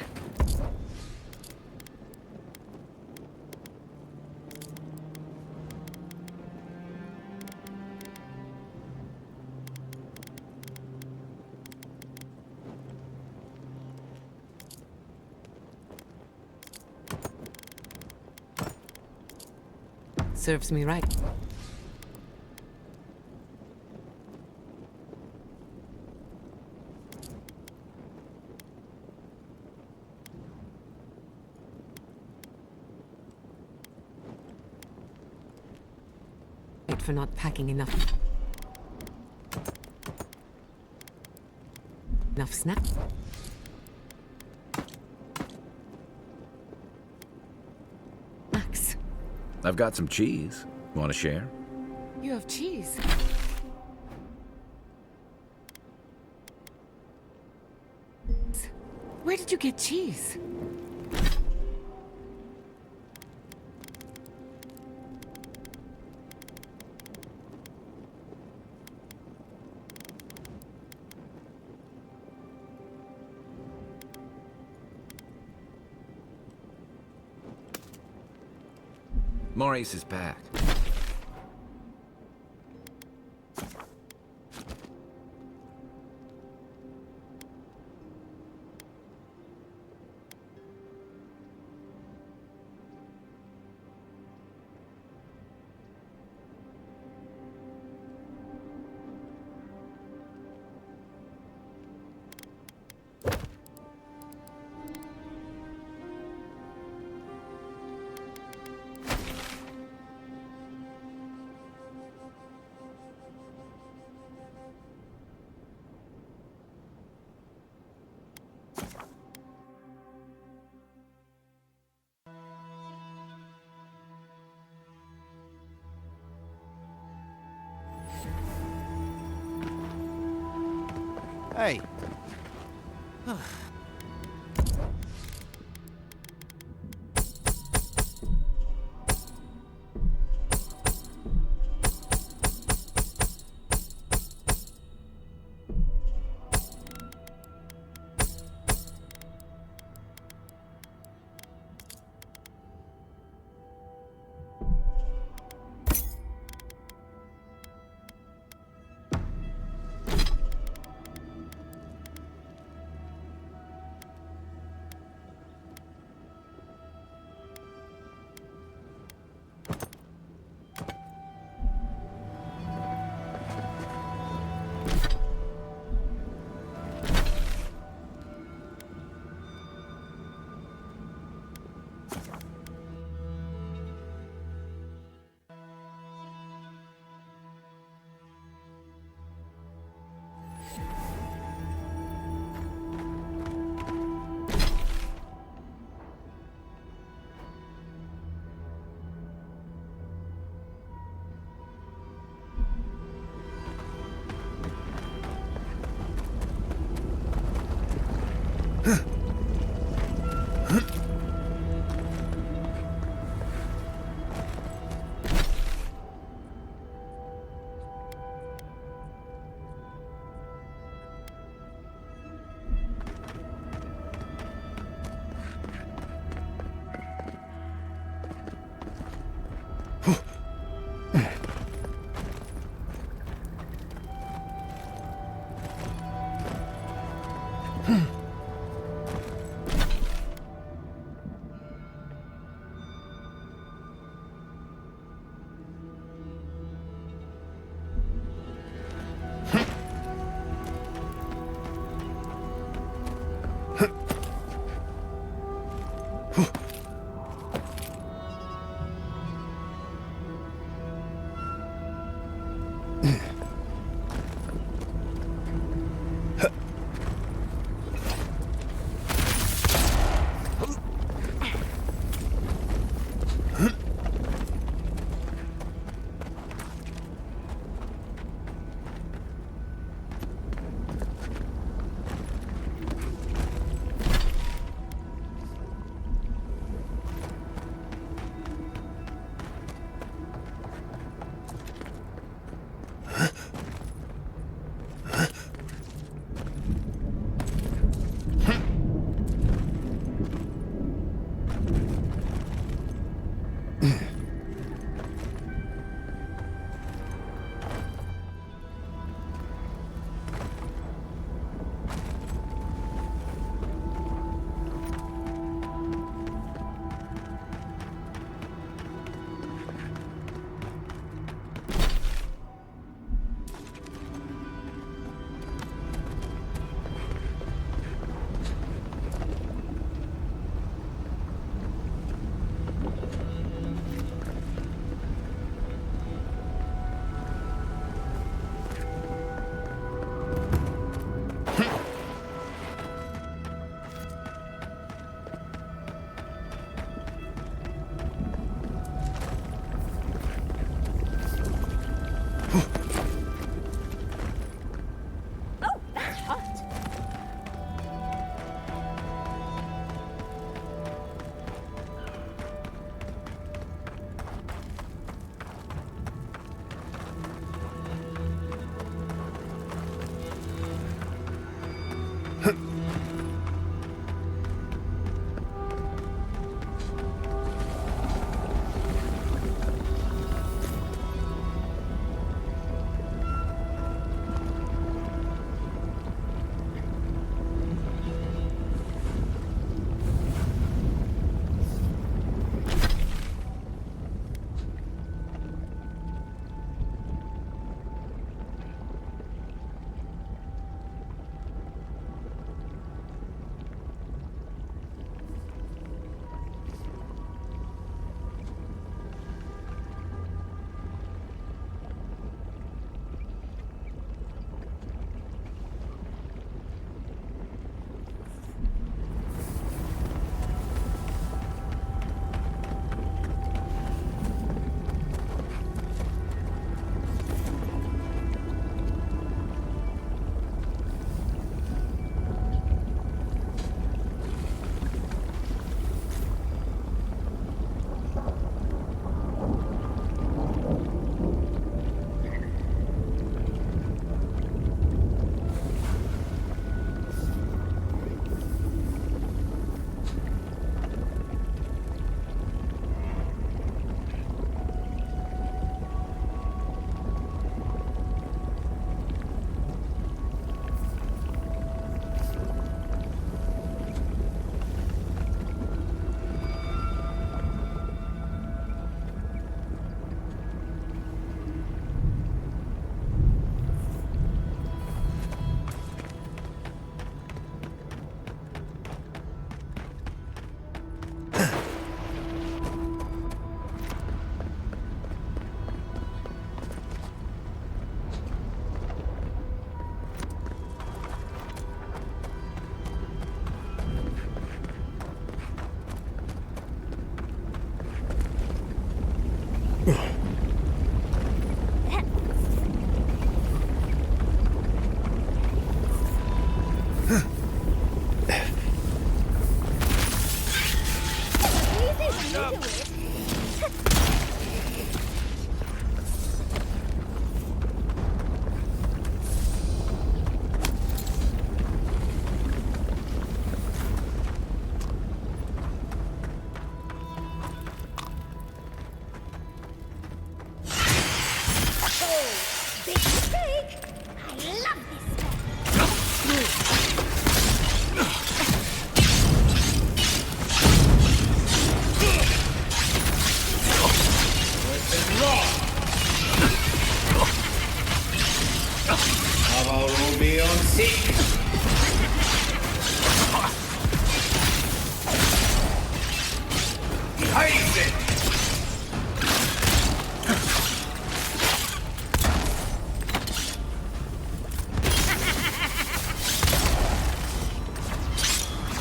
Serves me right. For not packing enough snacks. Max, I've got some cheese. Want to share? you have cheese. Where did you get cheese? Maurice is back. Hey.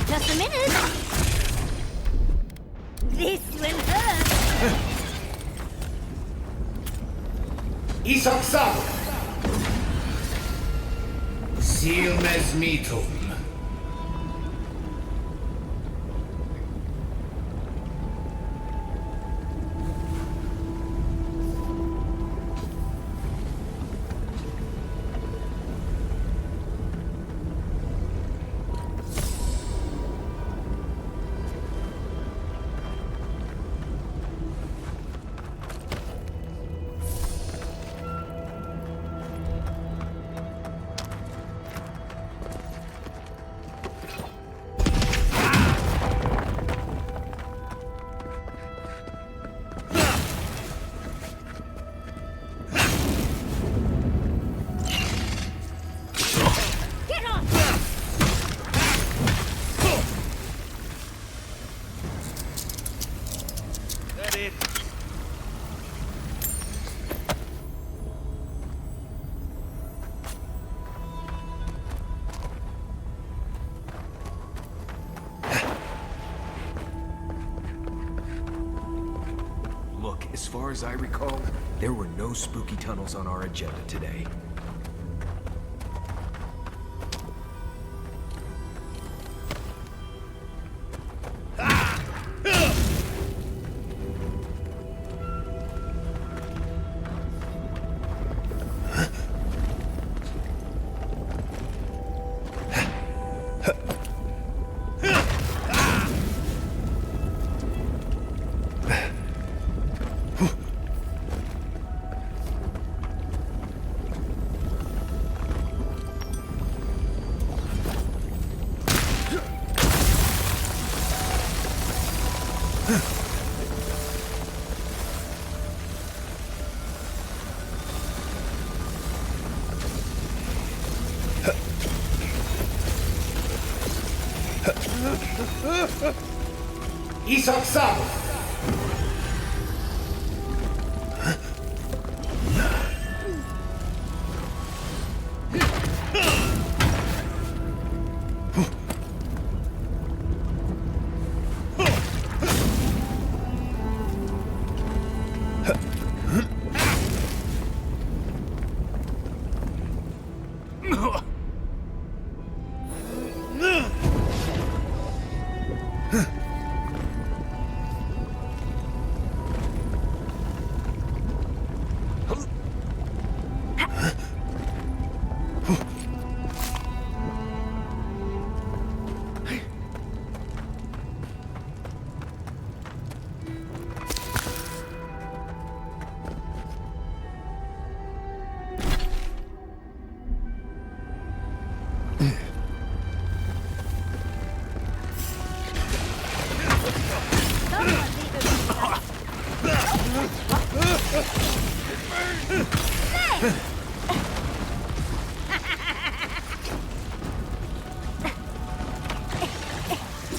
Just a minute. This will hurt. Isaksado. Seal mesmitum. Look, as far as I recall, there were no spooky tunnels on our agenda today. Isaksado.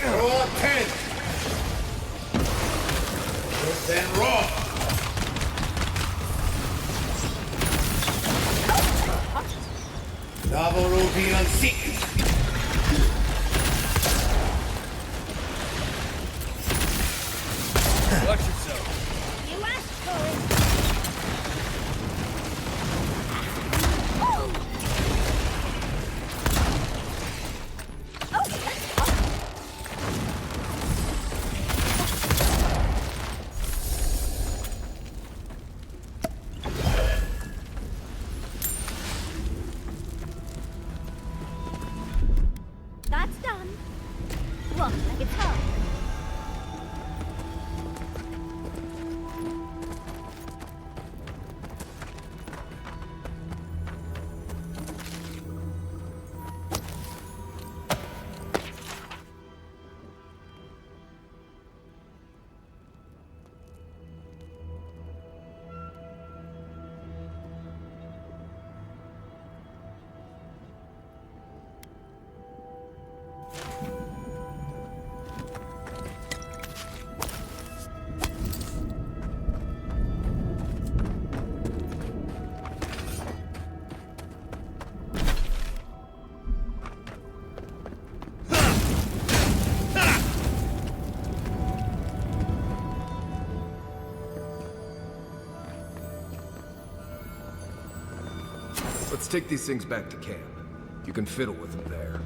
Roll 10. Then roll. Navarovian Seek. Watch yourself. You asked for it. That's done. Look, like it's hard. Let's take these things back to camp. You can fiddle with them there.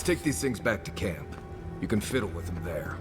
Let's take these things back to camp. You can fiddle with them there.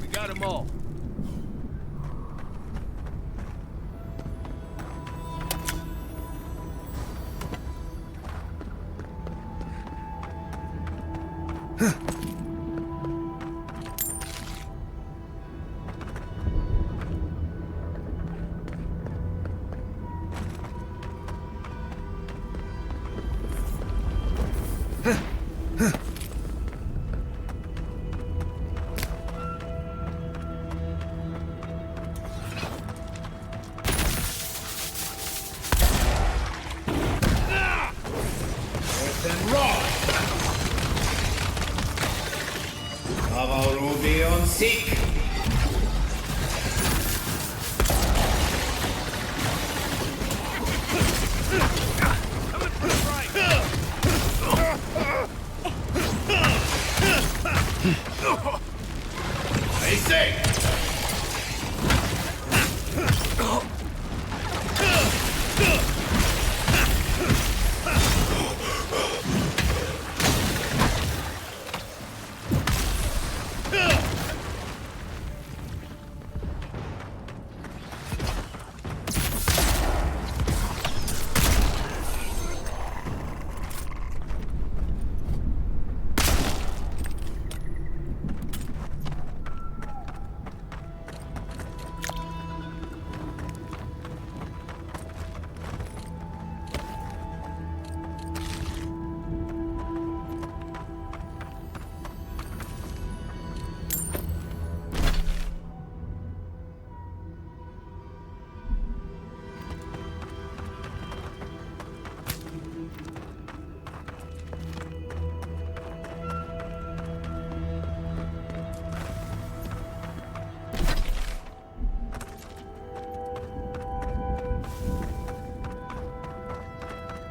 We got them all. sick. I say.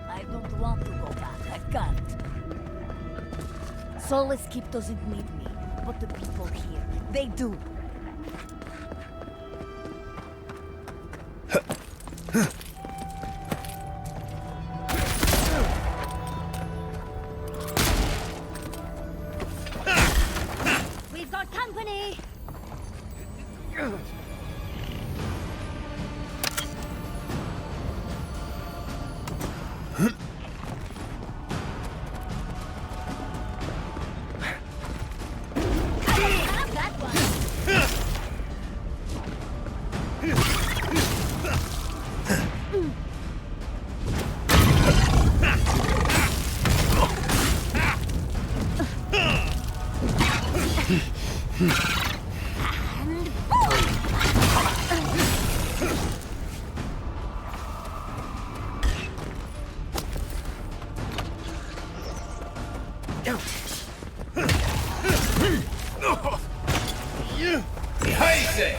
I don't want to go back. I can't. Solace Keep doesn't need me, but the people here, they do. We've got company! Have that one! Behind it.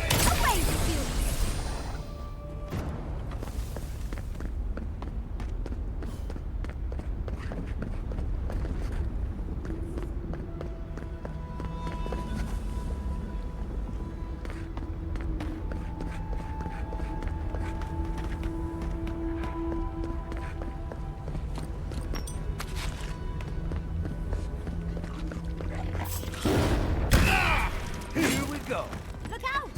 Here we go. Look out!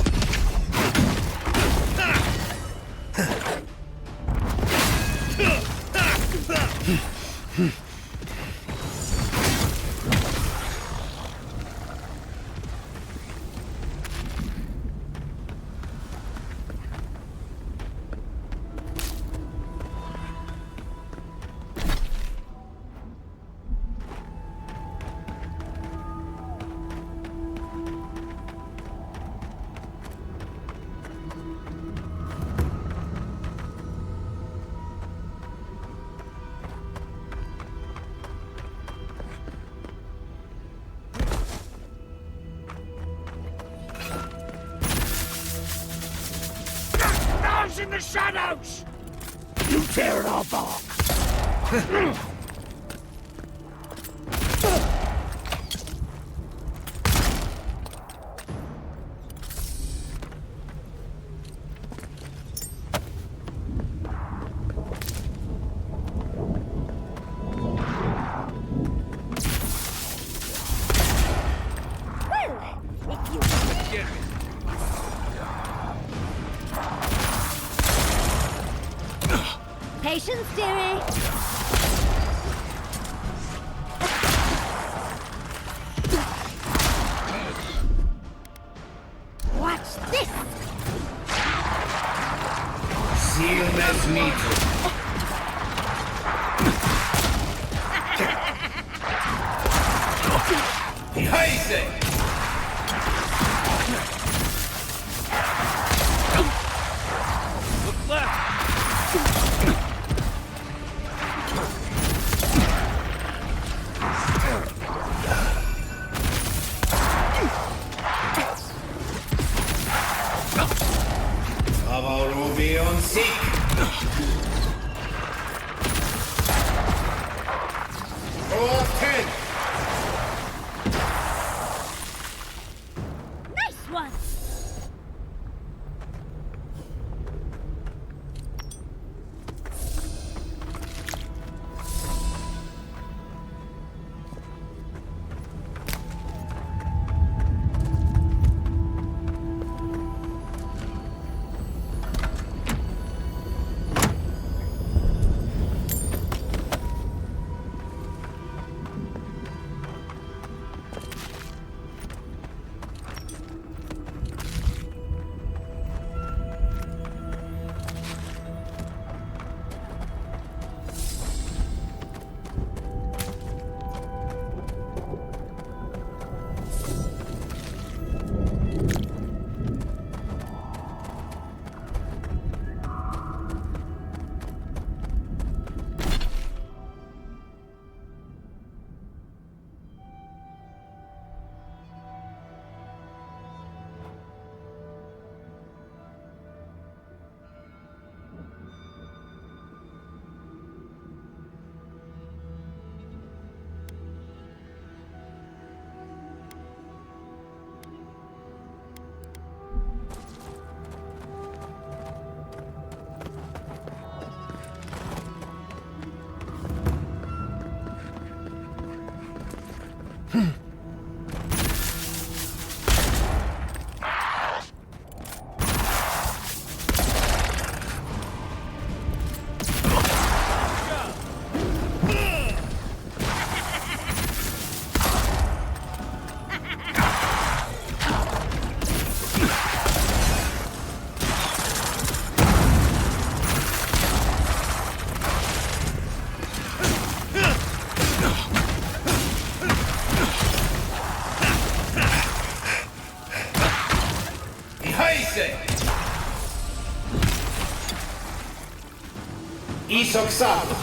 Those in the shadows! You tear it all off! Well, if you... Get me. Patience, dearie! Watch this! Seal as needed. Behind it. Look left! Anyone sick? All 10! Nice one! Isoxado.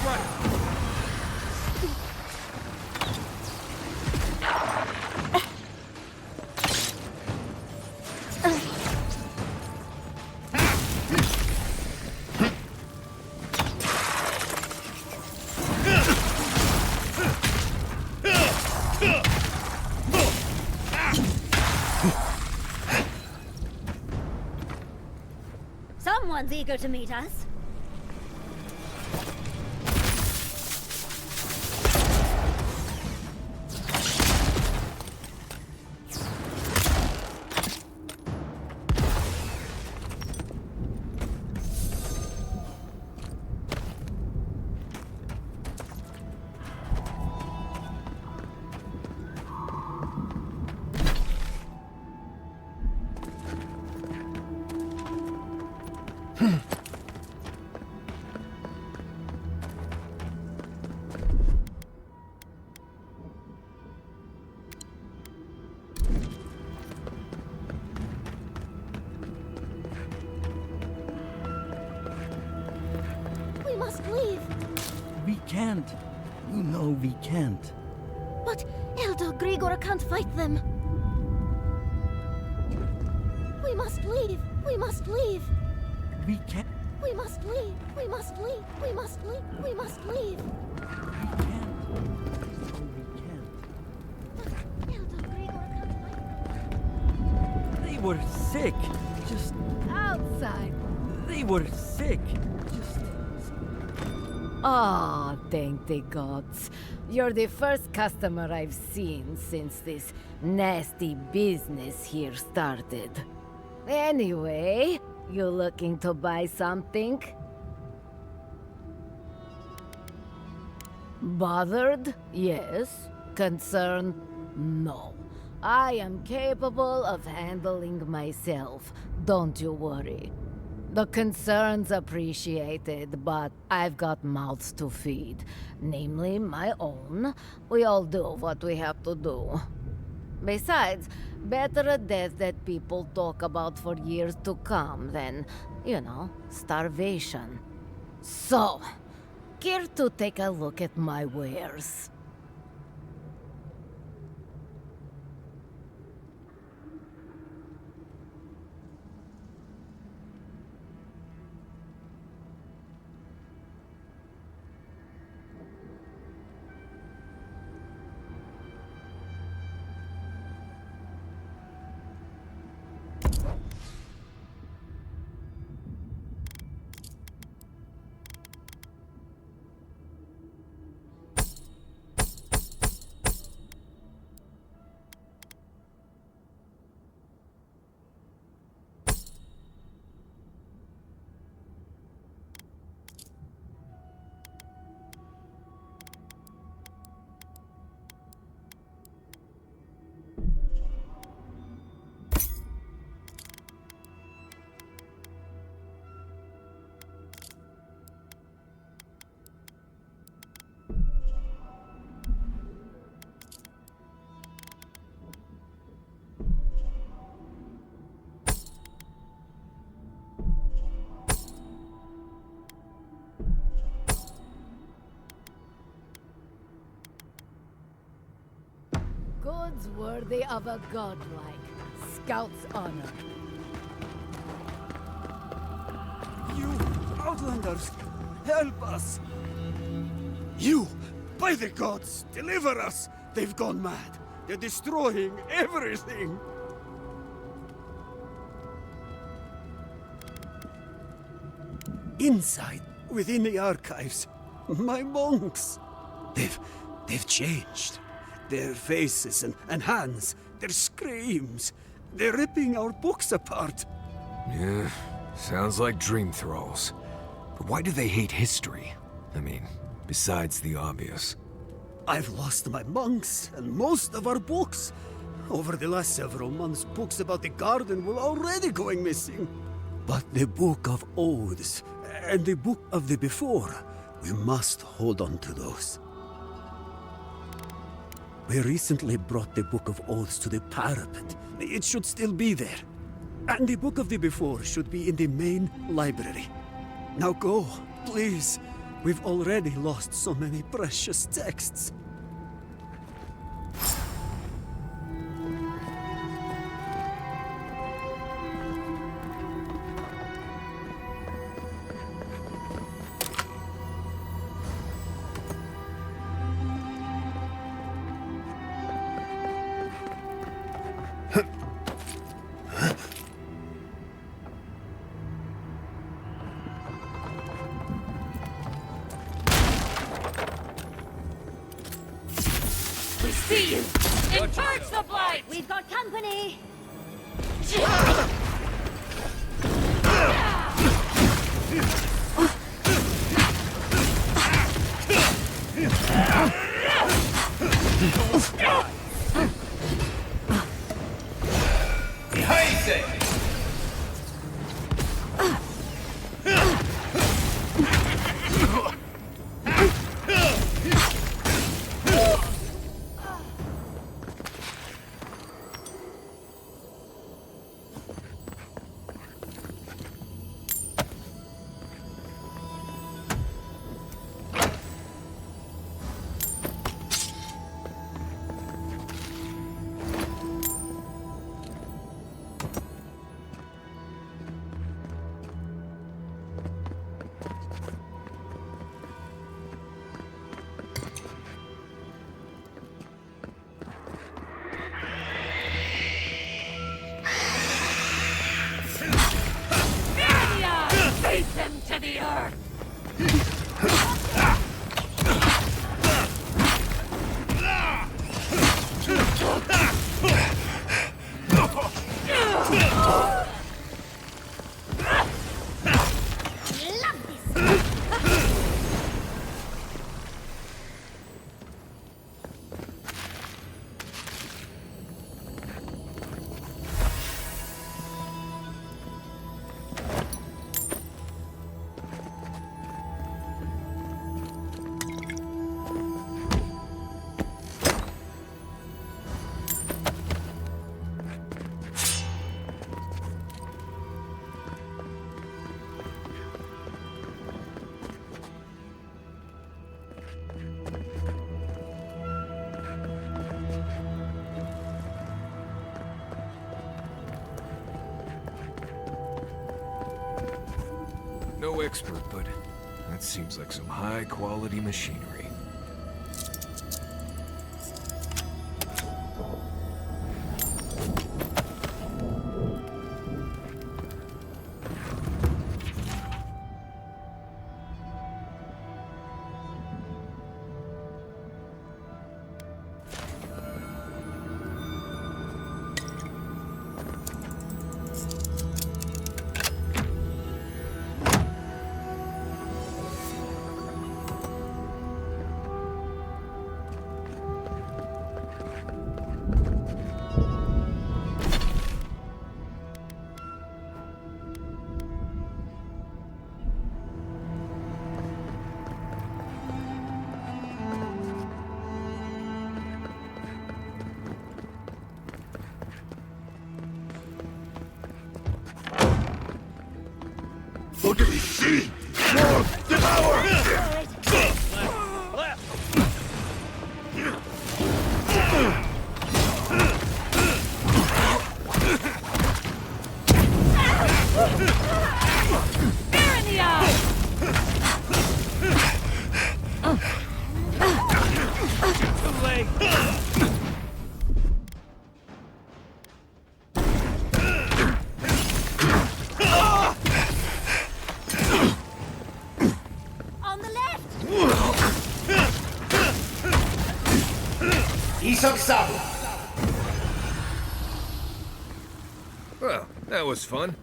Someone's eager to meet us. We must leave. We can't. You know we can't. But Elder Grigor can't fight them. We must leave. We must leave. We can't. We must leave. We must leave. We must leave. We must leave. We can't. No, we can't. But Elder Grigor can't fight them. They were sick. Just Outside. They were sick. Just. Ah, thank the gods. You're the first customer I've seen since this nasty business here started. Anyway, you looking to buy something? Bothered? Yes. Concerned? No. I am capable of handling myself. Don't you worry. The concern's appreciated, but I've got mouths to feed. Namely, my own. We all do what we have to do. Besides, better a death that people talk about for years to come than, starvation. So, care to take a look at my wares? words worthy of a godlike scout's honor. You Outlanders, help us! You, by the gods, deliver us! They've gone mad. They're destroying everything! Inside, within the archives, my monks. They've changed. Their faces and hands, their screams. They're ripping our books apart. Yeah, sounds like dream thralls. But why do they hate history? I mean, besides the obvious. I've lost my monks and most of our books. Over the last several months, books about the garden were already going missing. But the Book of Oaths and the Book of the Before, we must hold on to those. We recently brought the Book of Oaths to the parapet. It should still be there. And the Book of the Before should be in the main library. Now go, please. We've already lost so many precious texts. See you! Encourage the blight! We've got company! Behind it! Beat them to the earth! No expert, but that seems like some high-quality machinery. piece of Sabu. Well, that was fun.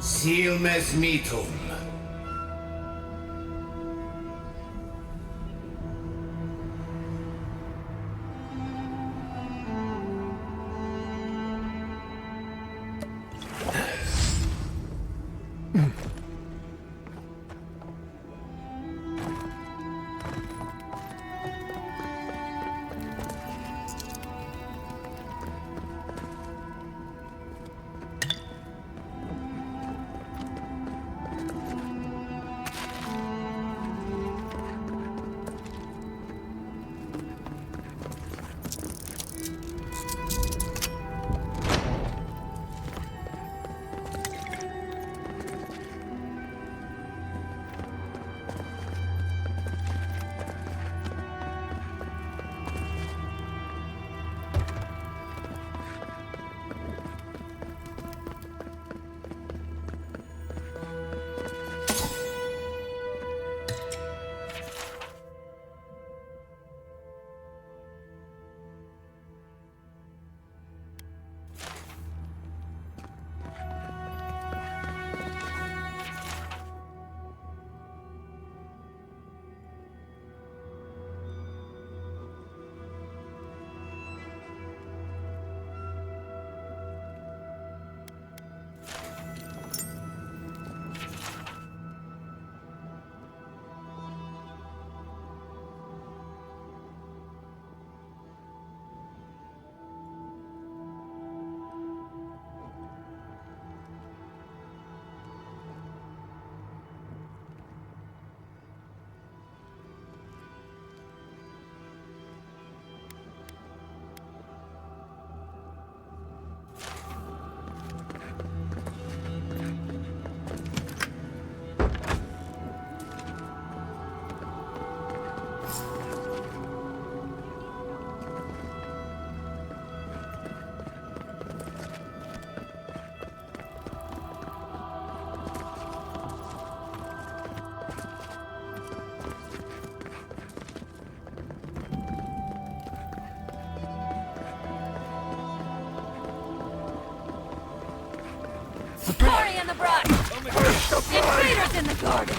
Silmes mitum. Party in the brush! Invaders in the garden!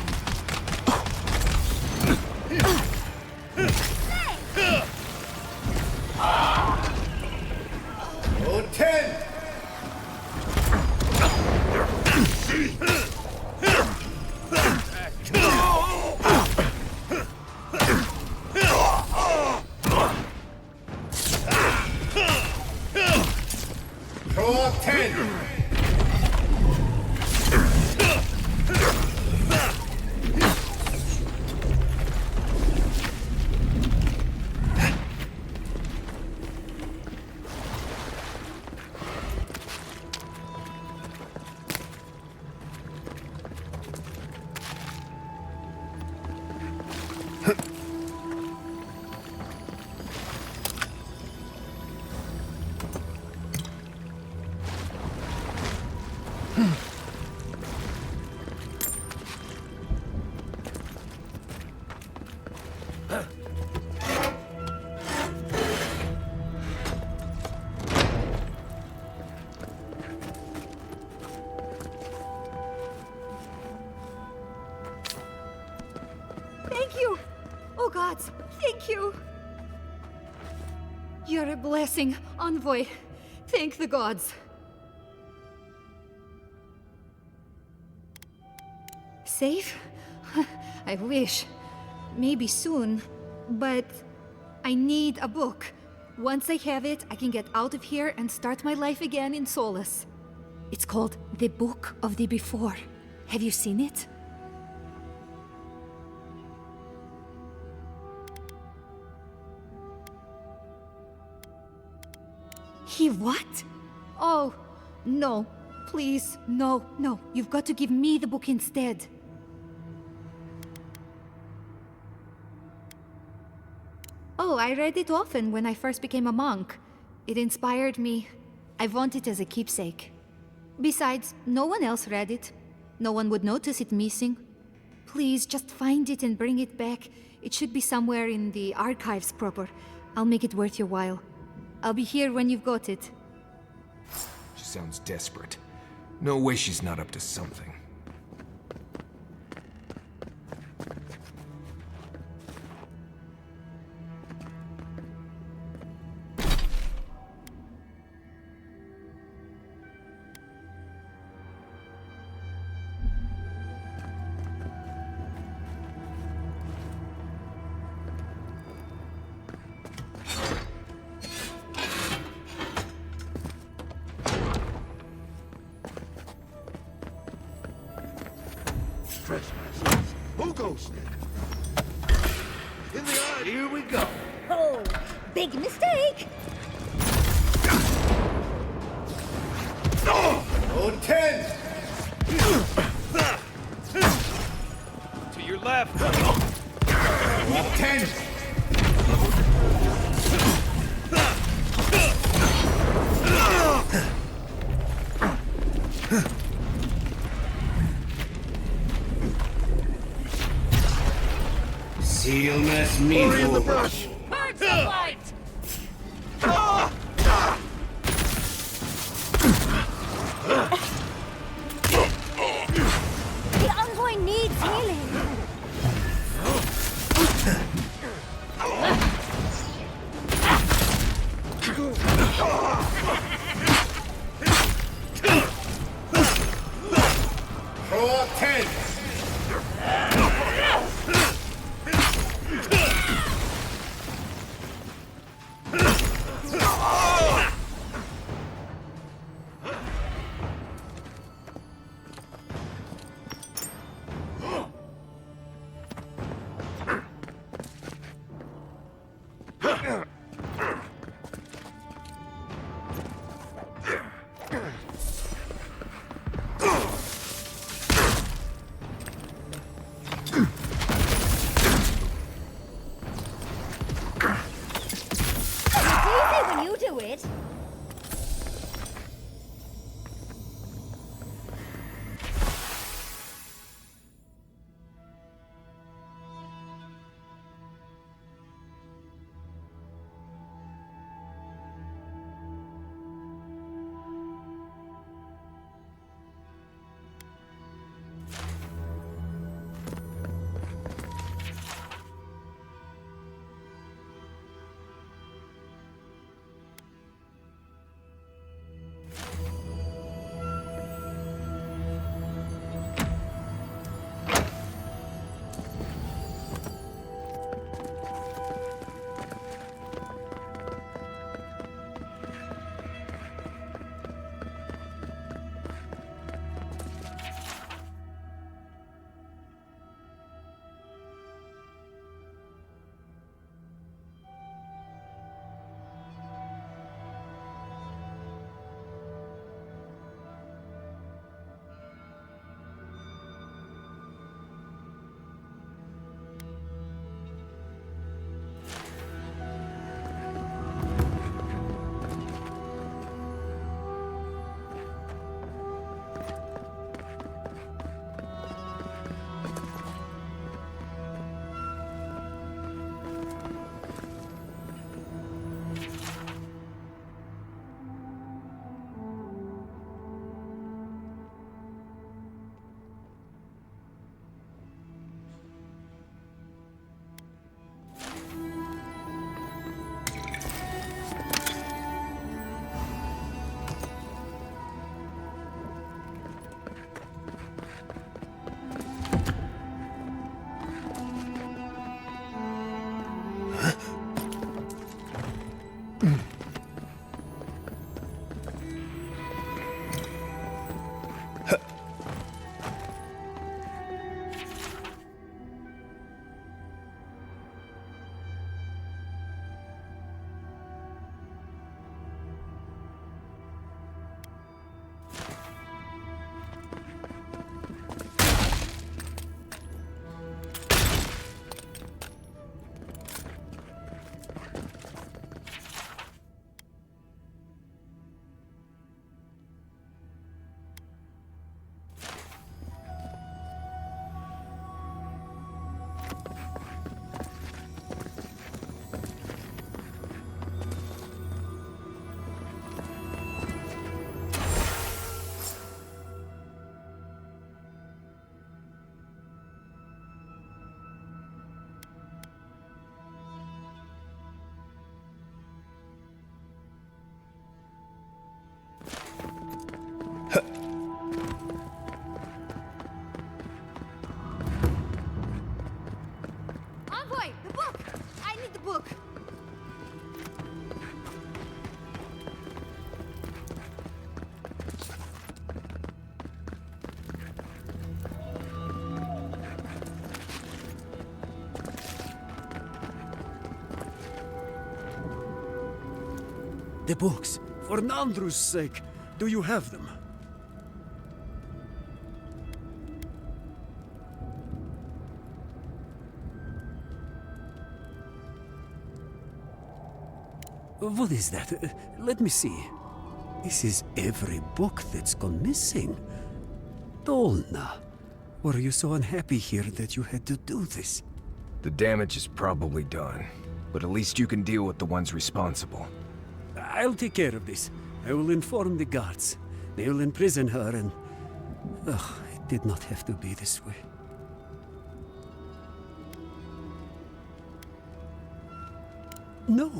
Untamed. Draw 10. gods, thank you! You're a blessing, envoy. Thank the gods. Safe? I wish. Maybe soon. But I need a book. Once I have it, I can get out of here and start my life again in Solace. It's called The Book of the Before. Have you seen it? He what? Oh, no. Please, no, no. You've got to give me the book instead. Oh, I read it often when I first became a monk. It inspired me. I want it as a keepsake. Besides, no one else read it. No one would notice it missing. Please, just find it and bring it back. It should be somewhere in the archives proper. I'll make it worth your while. I'll be here when you've got it. She sounds desperate. No way she's not up to something. Who goes in the eye? Here we go. Oh, big mistake! Code 10! To your left! Code 10! Seal mess me in the brush. Birds of light! The envoy needs healing! Code 10! The books. For Nandru's sake. Do you have them? What is that? Let me see. This is every book that's gone missing. Dolna, were you so unhappy here that you had to do this? The damage is probably done, but at least you can deal with the ones responsible. I'll take care of this. I will inform the guards. They will imprison her and... Ugh, it did not have to be this way. No.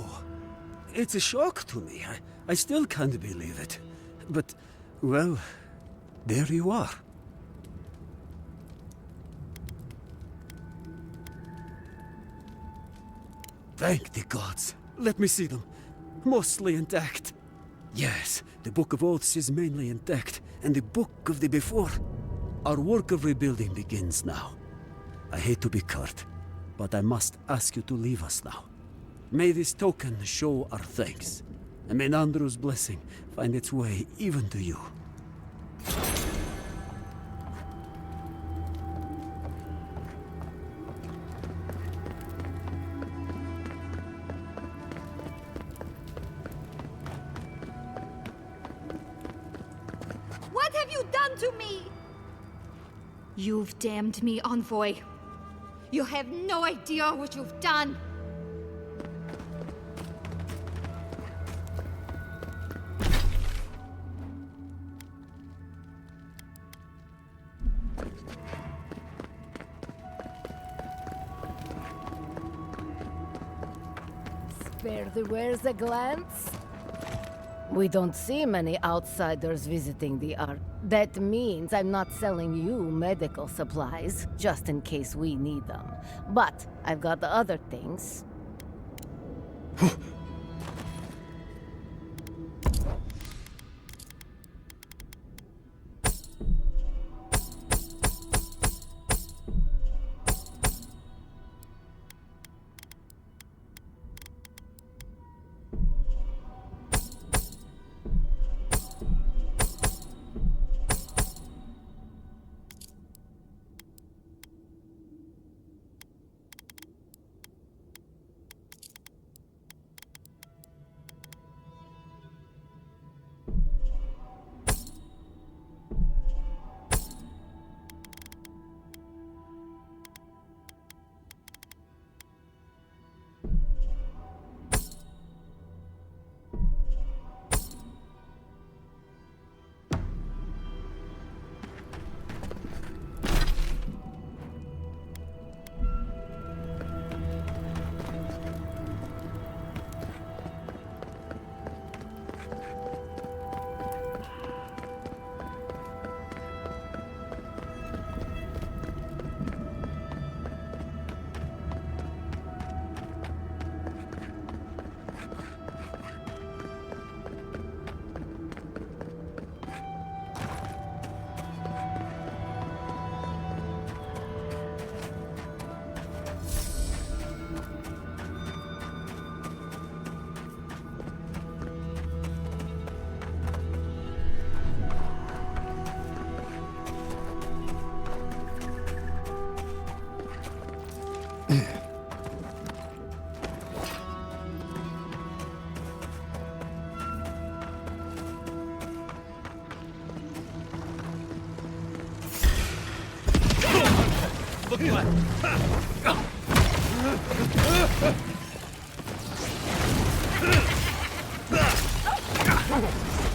It's a shock to me. I still can't believe it. But, well, there you are. Thank the gods. Let me see them. Mostly intact. Yes, the Book of Oaths is mainly intact, and the Book of the Before. Our work of rebuilding begins now. I hate to be curt, but I must ask you to leave us now. May this token show our thanks, and may Nandru's blessing find its way even to you. What have you done to me? You've damned me, envoy. You have no idea what you've done. Spare the wares a glance? We don't see many outsiders visiting the Ark. That means I'm not selling you medical supplies, just in case we need them. But I've got the other things.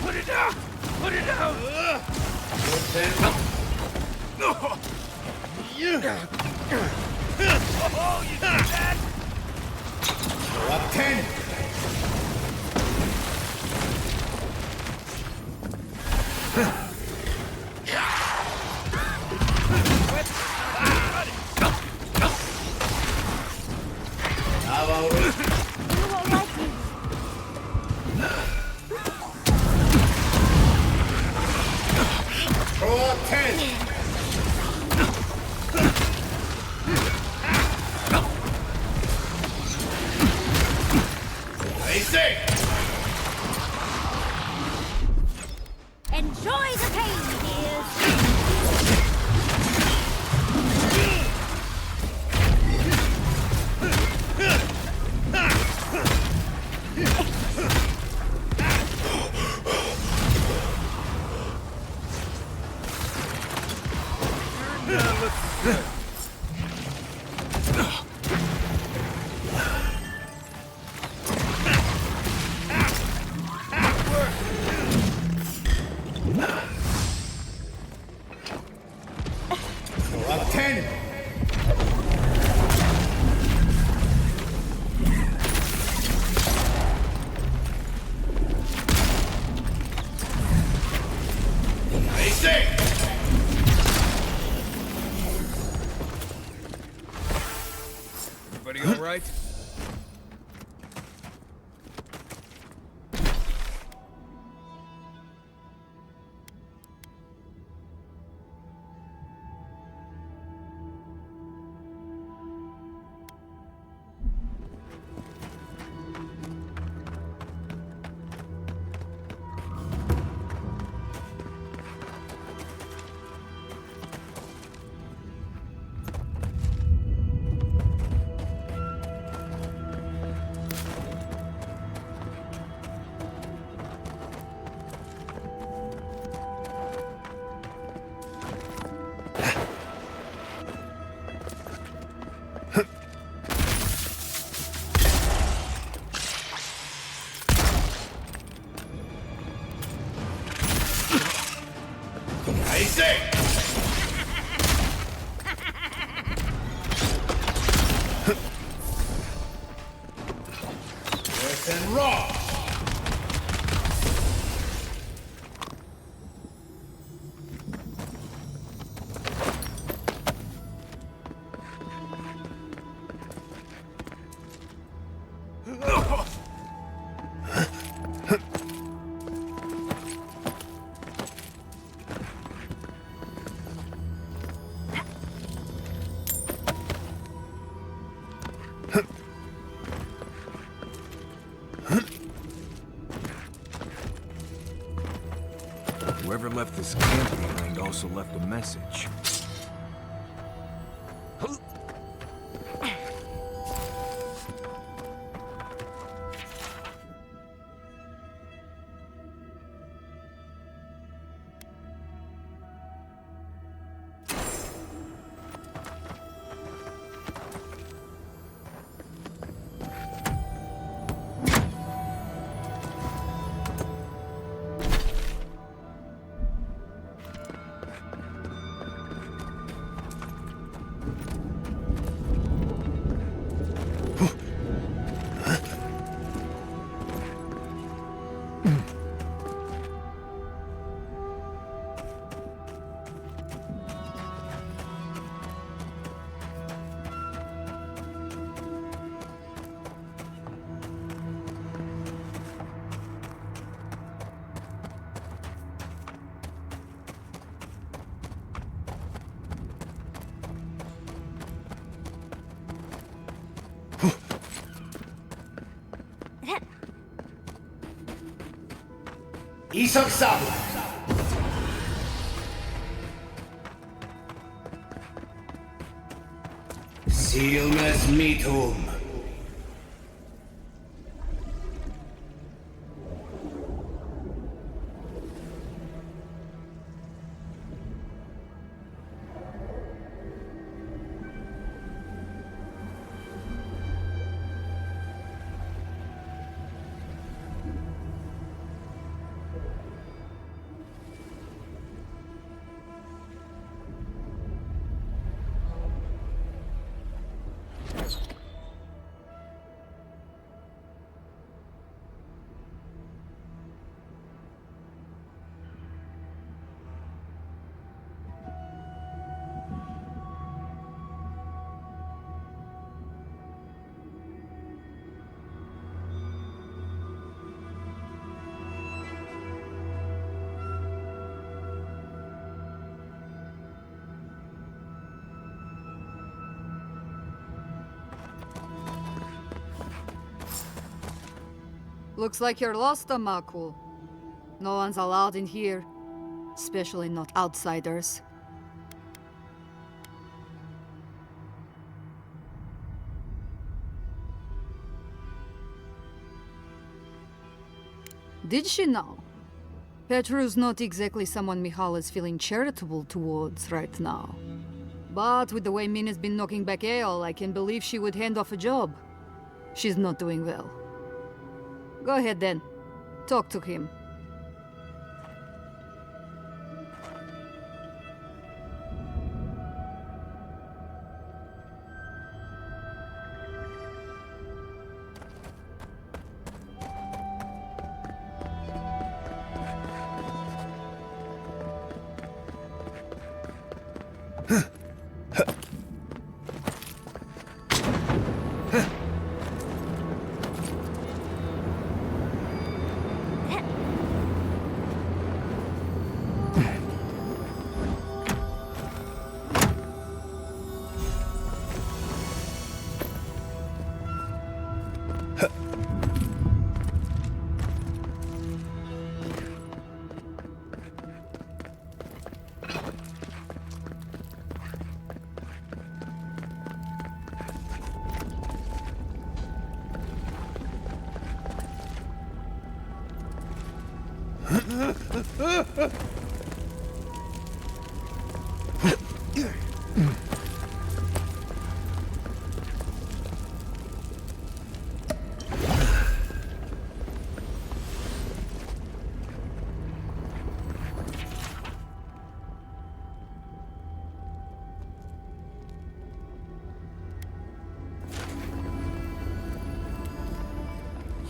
Put it down! Put it down! Oh, you did that! Up 10! Everybody all right? Whoever left this camp behind also left a message. 이석삼! Sealness metum. Looks like you're lost, Makul. No one's allowed in here, especially not outsiders. Did she know? Petru's not exactly someone Michal is feeling charitable towards right now. But with the way Mina's been knocking back ale, I can believe she would hand off a job. She's not doing well. Go ahead then. Talk to him.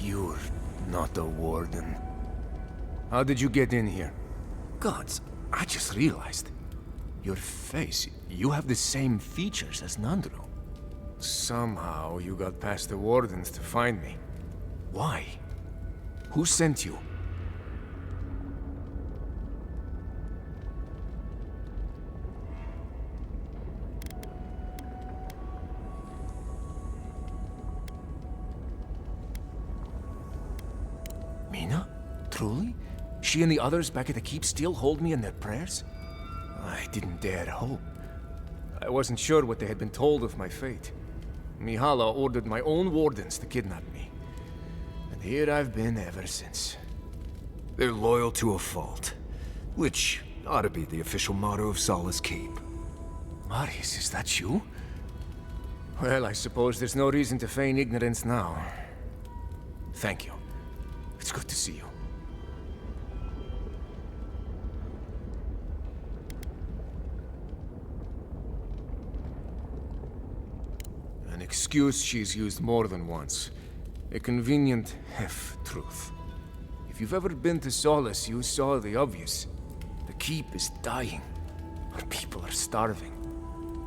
You're not a warden. How did you get in here? Gods, I just realized. Your face, you have the same features as Nandru. Somehow you got past the wardens to find me. Why? Who sent you? Mina? Truly? She and the others back at the keep still hold me in their prayers? I didn't dare hope. I wasn't sure what they had been told of my fate. Mihala ordered my own wardens to kidnap me. And here I've been ever since. They're loyal to a fault, which ought to be the official motto of Solace Keep. Marius, is that you? Well, I suppose there's no reason to feign ignorance now. Thank you. It's good to see you. An excuse she's used more than once. A convenient half-truth. If you've ever been to Solace, you saw the obvious. The keep is dying. Our people are starving.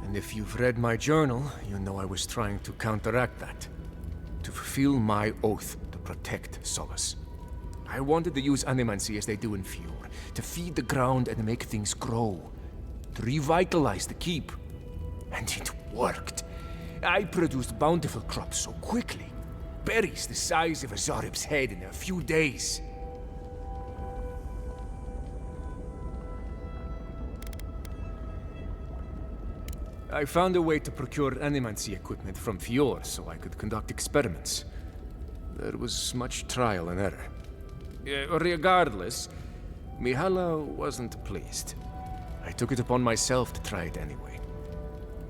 And if you've read my journal, you know I was trying to counteract that. To fulfill my oath to protect Solace. I wanted to use animancy as they do in Fjord, to feed the ground and make things grow. To revitalize the keep. And it worked. I produced bountiful crops so quickly. Berries the size of a Zarib's head in a few days. I found a way to procure animancy equipment from Fjord so I could conduct experiments. There was much trial and error. Regardless, Mihala wasn't pleased. I took it upon myself to try it anyway.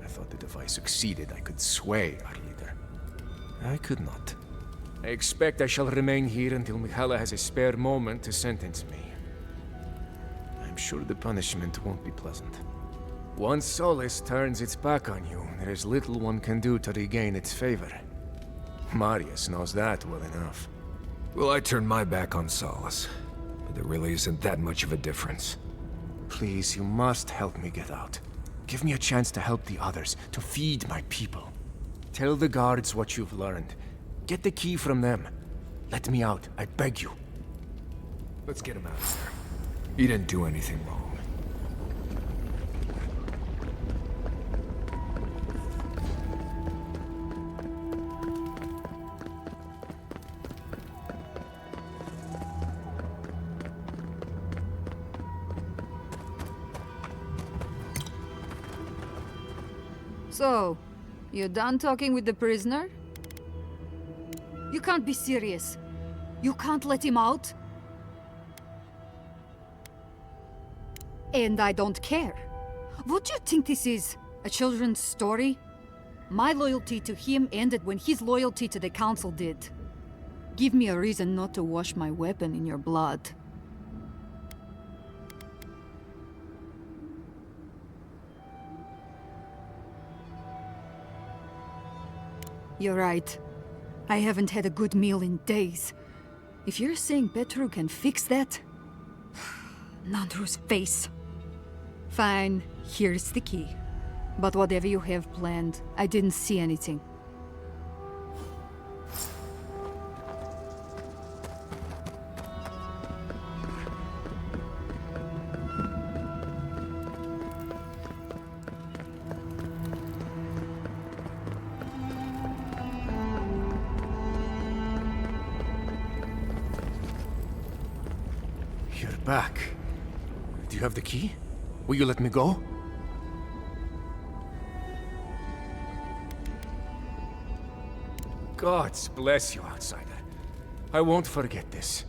I thought that if I succeeded, I could sway our leader. I could not. I expect I shall remain here until Mihala has a spare moment to sentence me. I'm sure the punishment won't be pleasant. Once Solace turns its back on you, there is little one can do to regain its favor. Marius knows that well enough. Well, I turned my back on Solace, but there really isn't that much of a difference. Please, you must help me get out. Give me a chance to help the others, to feed my people. Tell the guards what you've learned. Get the key from them. Let me out, I beg you. Let's get him out of there. He didn't do anything wrong. So, you done talking with the prisoner? You can't be serious. You can't let him out? And I don't care. What do you think this is? A children's story? My loyalty to him ended when his loyalty to the Council did. Give me a reason not to wash my weapon in your blood. You're right. I haven't had a good meal in days. If you're saying Petru can fix that... Nandru's face. Fine, here's the key. But whatever you have planned, I didn't see anything. You're back. Do you have the key? Will you let me go? Gods bless you, outsider. I won't forget this.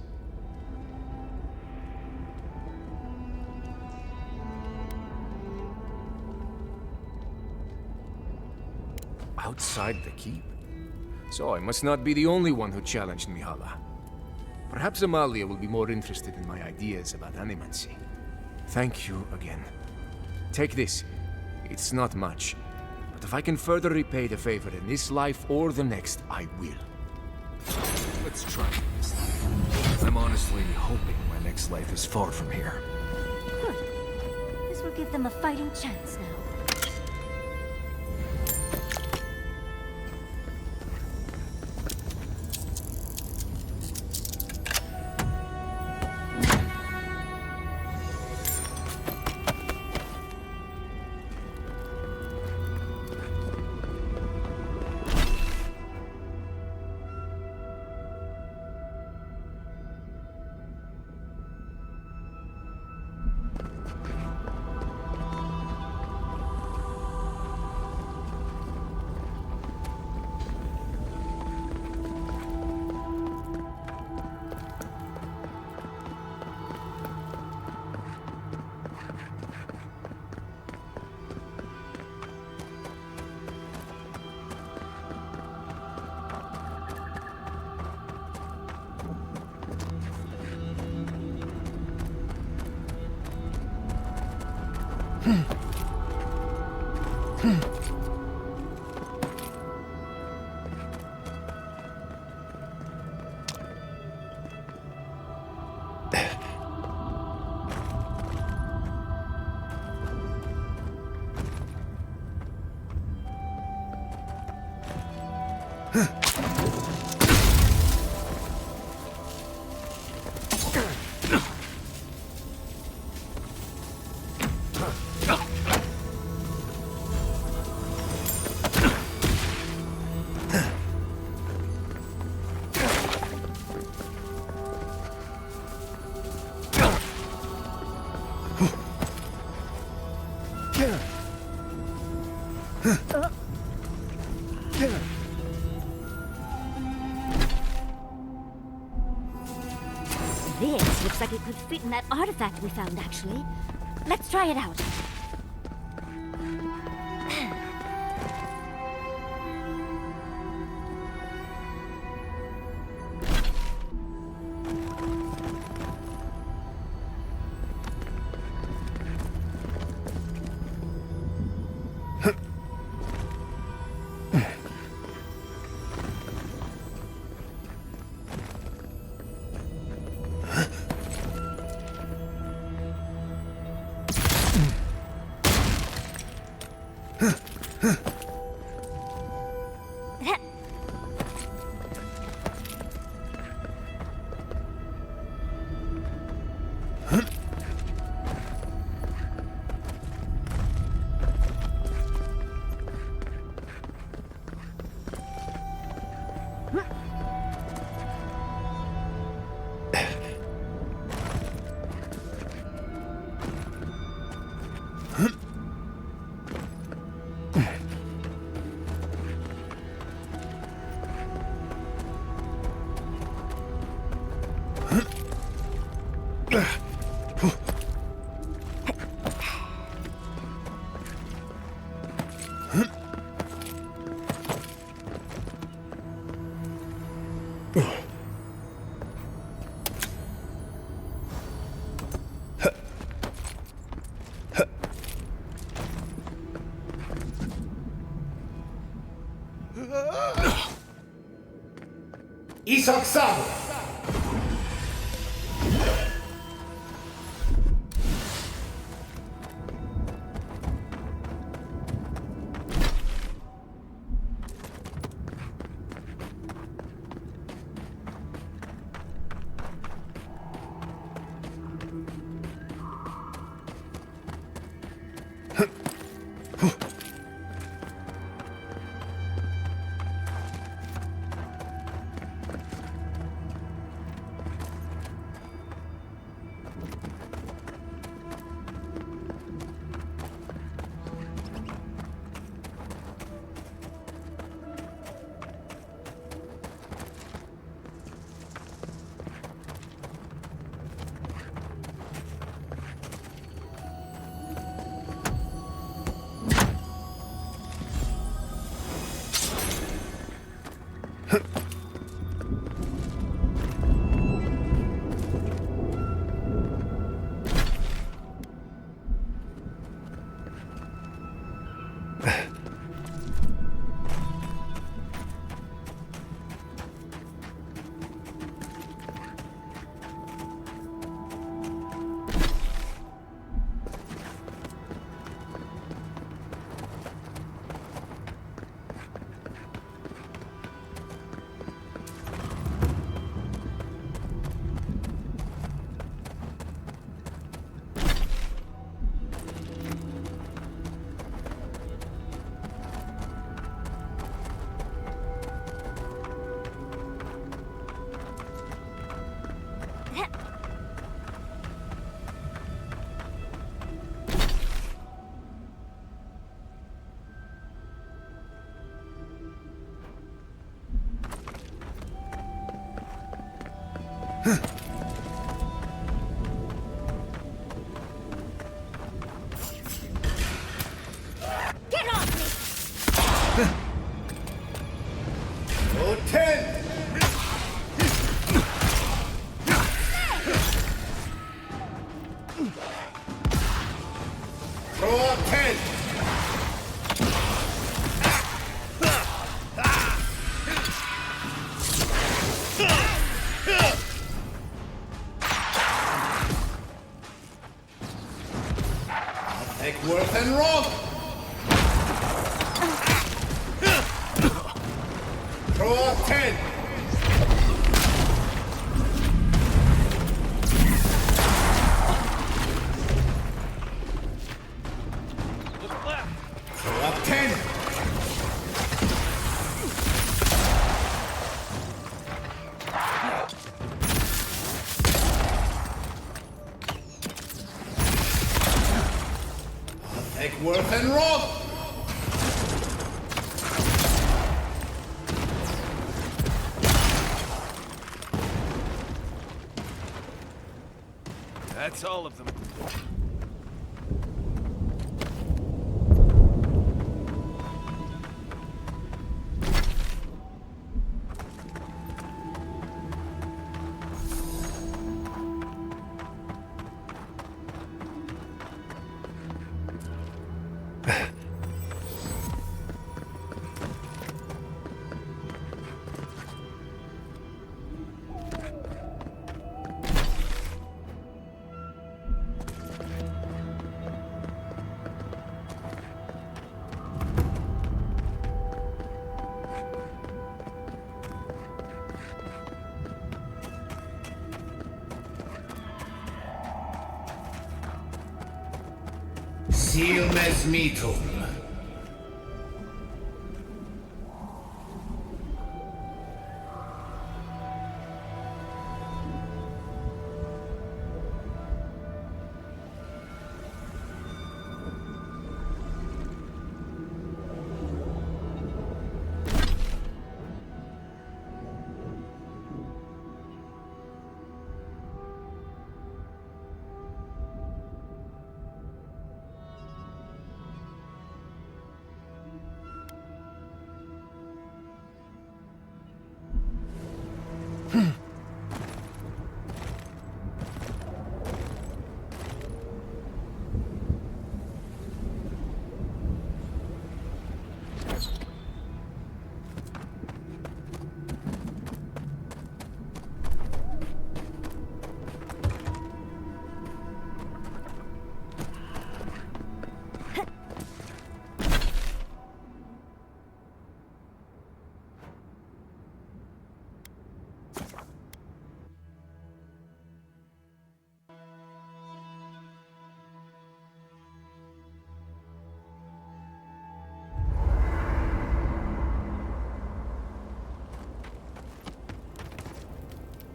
Outside the keep? So I must not be the only one who challenged Mihala. Perhaps Amalia will be more interested in my ideas about animancy. Thank you again. Take this. It's not much. But if I can further repay the favor in this life or the next, I will. Let's try this. I'm honestly hoping my next life is far from here. Good. This will give them a fighting chance now. This looks like it could fit in that artifact we found, actually. Let's try it out. Isaksam! Get off me! Go 10! Throw up 10! Take worth and wrong! Throw up 10! Throw up 10! Take worth and wrong! That's all of them. Silmes mitum.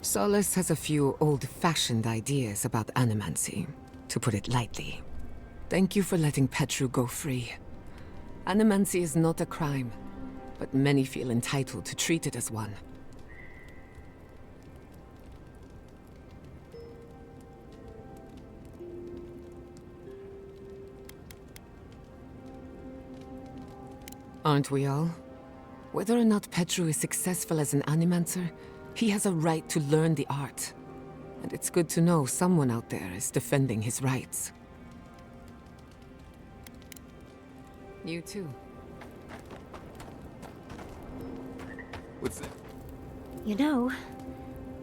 Solus has a few old-fashioned ideas about animancy, to put it lightly. Thank you for letting Petru go free. Animancy is not a crime, but many feel entitled to treat it as one. Aren't we all? Whether or not Petru is successful as an animancer, he has a right to learn the art. And it's good to know someone out there is defending his rights. You too. What's that? You know,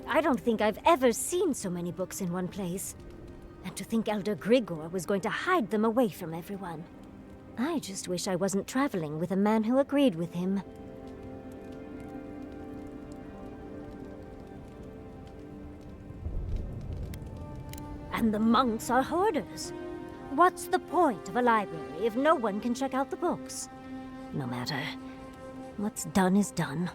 I don't think I've ever seen so many books in one place. And to think Elder Grigor was going to hide them away from everyone. I just wish I wasn't traveling with a man who agreed with him. And the monks are hoarders. What's the point of a library if no one can check out the books? No matter. What's done is done.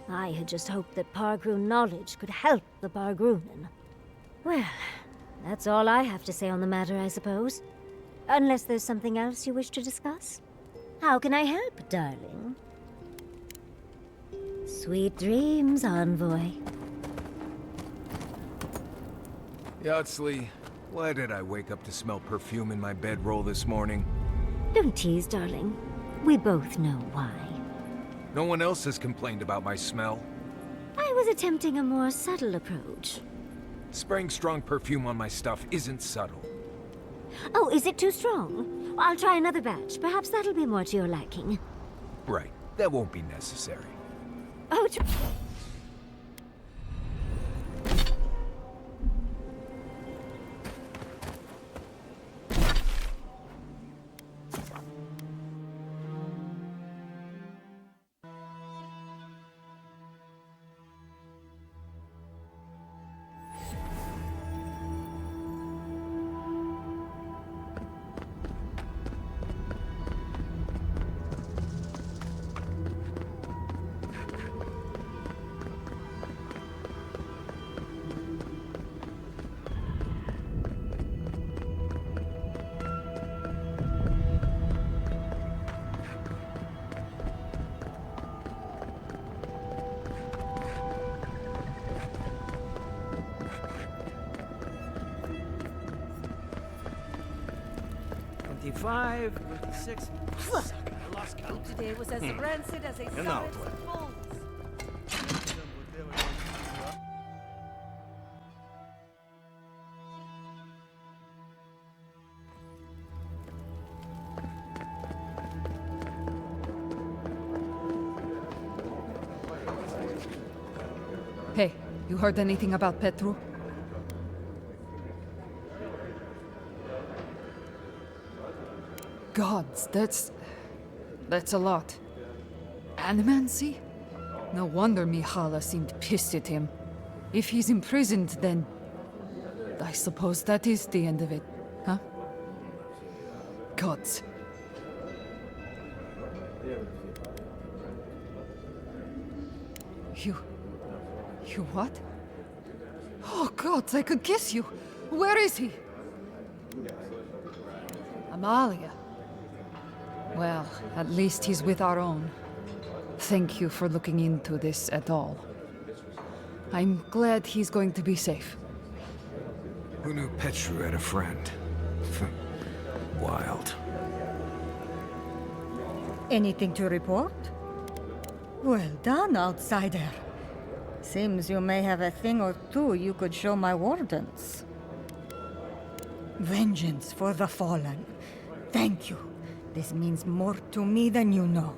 I had just hoped that Pargroon knowledge could help the Pargroonen. Well, that's all I have to say on the matter, I suppose. Unless there's something else you wish to discuss? How can I help, darling? Sweet dreams, envoy. Yardsley, why did I wake up to smell perfume in my bedroll this morning? Don't tease, darling. We both know why. No one else has complained about my smell. I was attempting a more subtle approach. Spraying strong perfume on my stuff isn't subtle. Oh, is it too strong? I'll try another batch. Perhaps that'll be more to your liking. Right. That won't be necessary. Oh, Five, 26. Suck, I lost count. Today was as rancid as a Genau. salad with bones. Hey, you heard anything about Petru? Gods, that's a lot. Animancy? No wonder Mihala seemed pissed at him. If he's imprisoned, then I suppose that is the end of it, huh? Gods. You what? Oh gods, I could kiss you. Where is he? Amalia. Well, at least he's with our own. Thank you for looking into this at all. I'm glad he's going to be safe. Who knew Petru had a friend? Wild. Anything to report? Well done, outsider. Seems you may have a thing or two you could show my wardens. Vengeance for the fallen. Thank you. This means more to me than you know.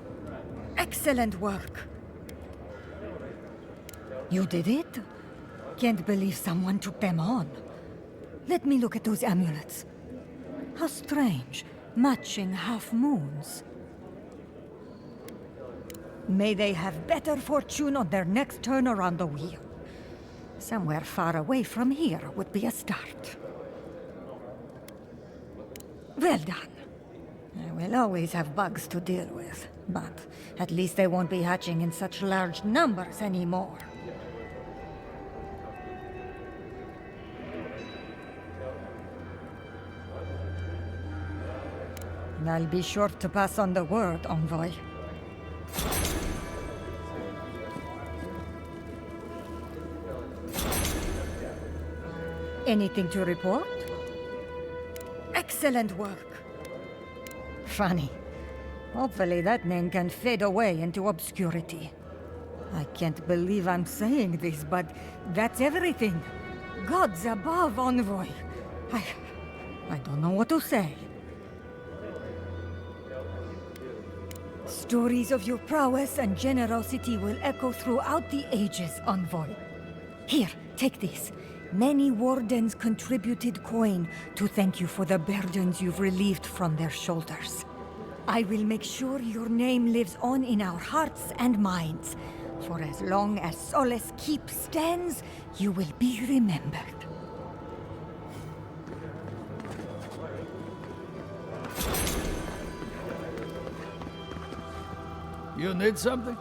Excellent work. You did it? Can't believe someone took them on. Let me look at those amulets. How strange. Matching half moons. May they have better fortune on their next turn around the wheel. Somewhere far away from here would be a start. Well done. We'll always have bugs to deal with, but at least they won't be hatching in such large numbers anymore. I'll be sure to pass on the word, envoy. Anything to report? Excellent work. Funny. Hopefully that name can fade away into obscurity. I can't believe I'm saying this, but that's everything. Gods above, envoy. I don't know what to say. Stories of your prowess and generosity will echo throughout the ages, envoy. Here, take this. Many wardens contributed coin to thank you for the burdens you've relieved from their shoulders. I will make sure your name lives on in our hearts and minds. For as long as Solace Keep stands, you will be remembered. You need something?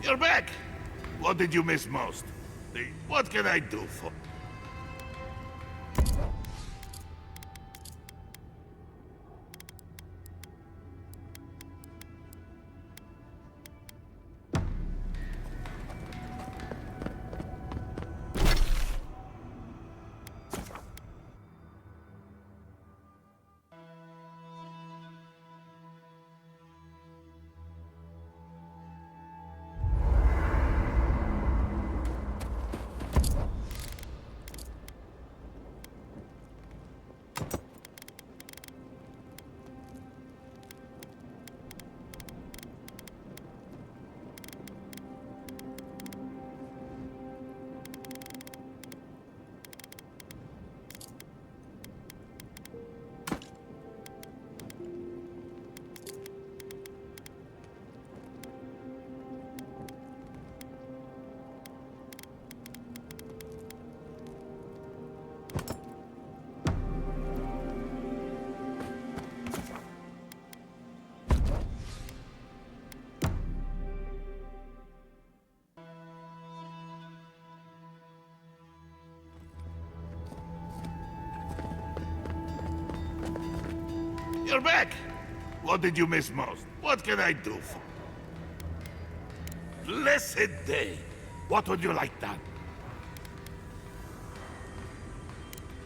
You're back! What did you miss most? What can I do for... You're back! What did you miss most? What can I do for... Blessed day! What would you like done?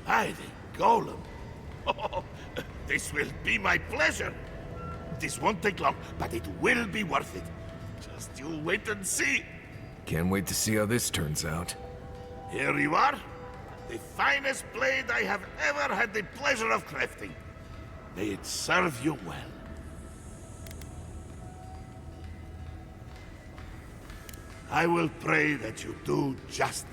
Aedyr, Golem. Oh, this will be my pleasure. This won't take long, but it will be worth it. Just you wait and see. Can't wait to see how this turns out. Here you are. The finest blade I have ever had the pleasure of crafting. May it serve you well. I will pray that you do just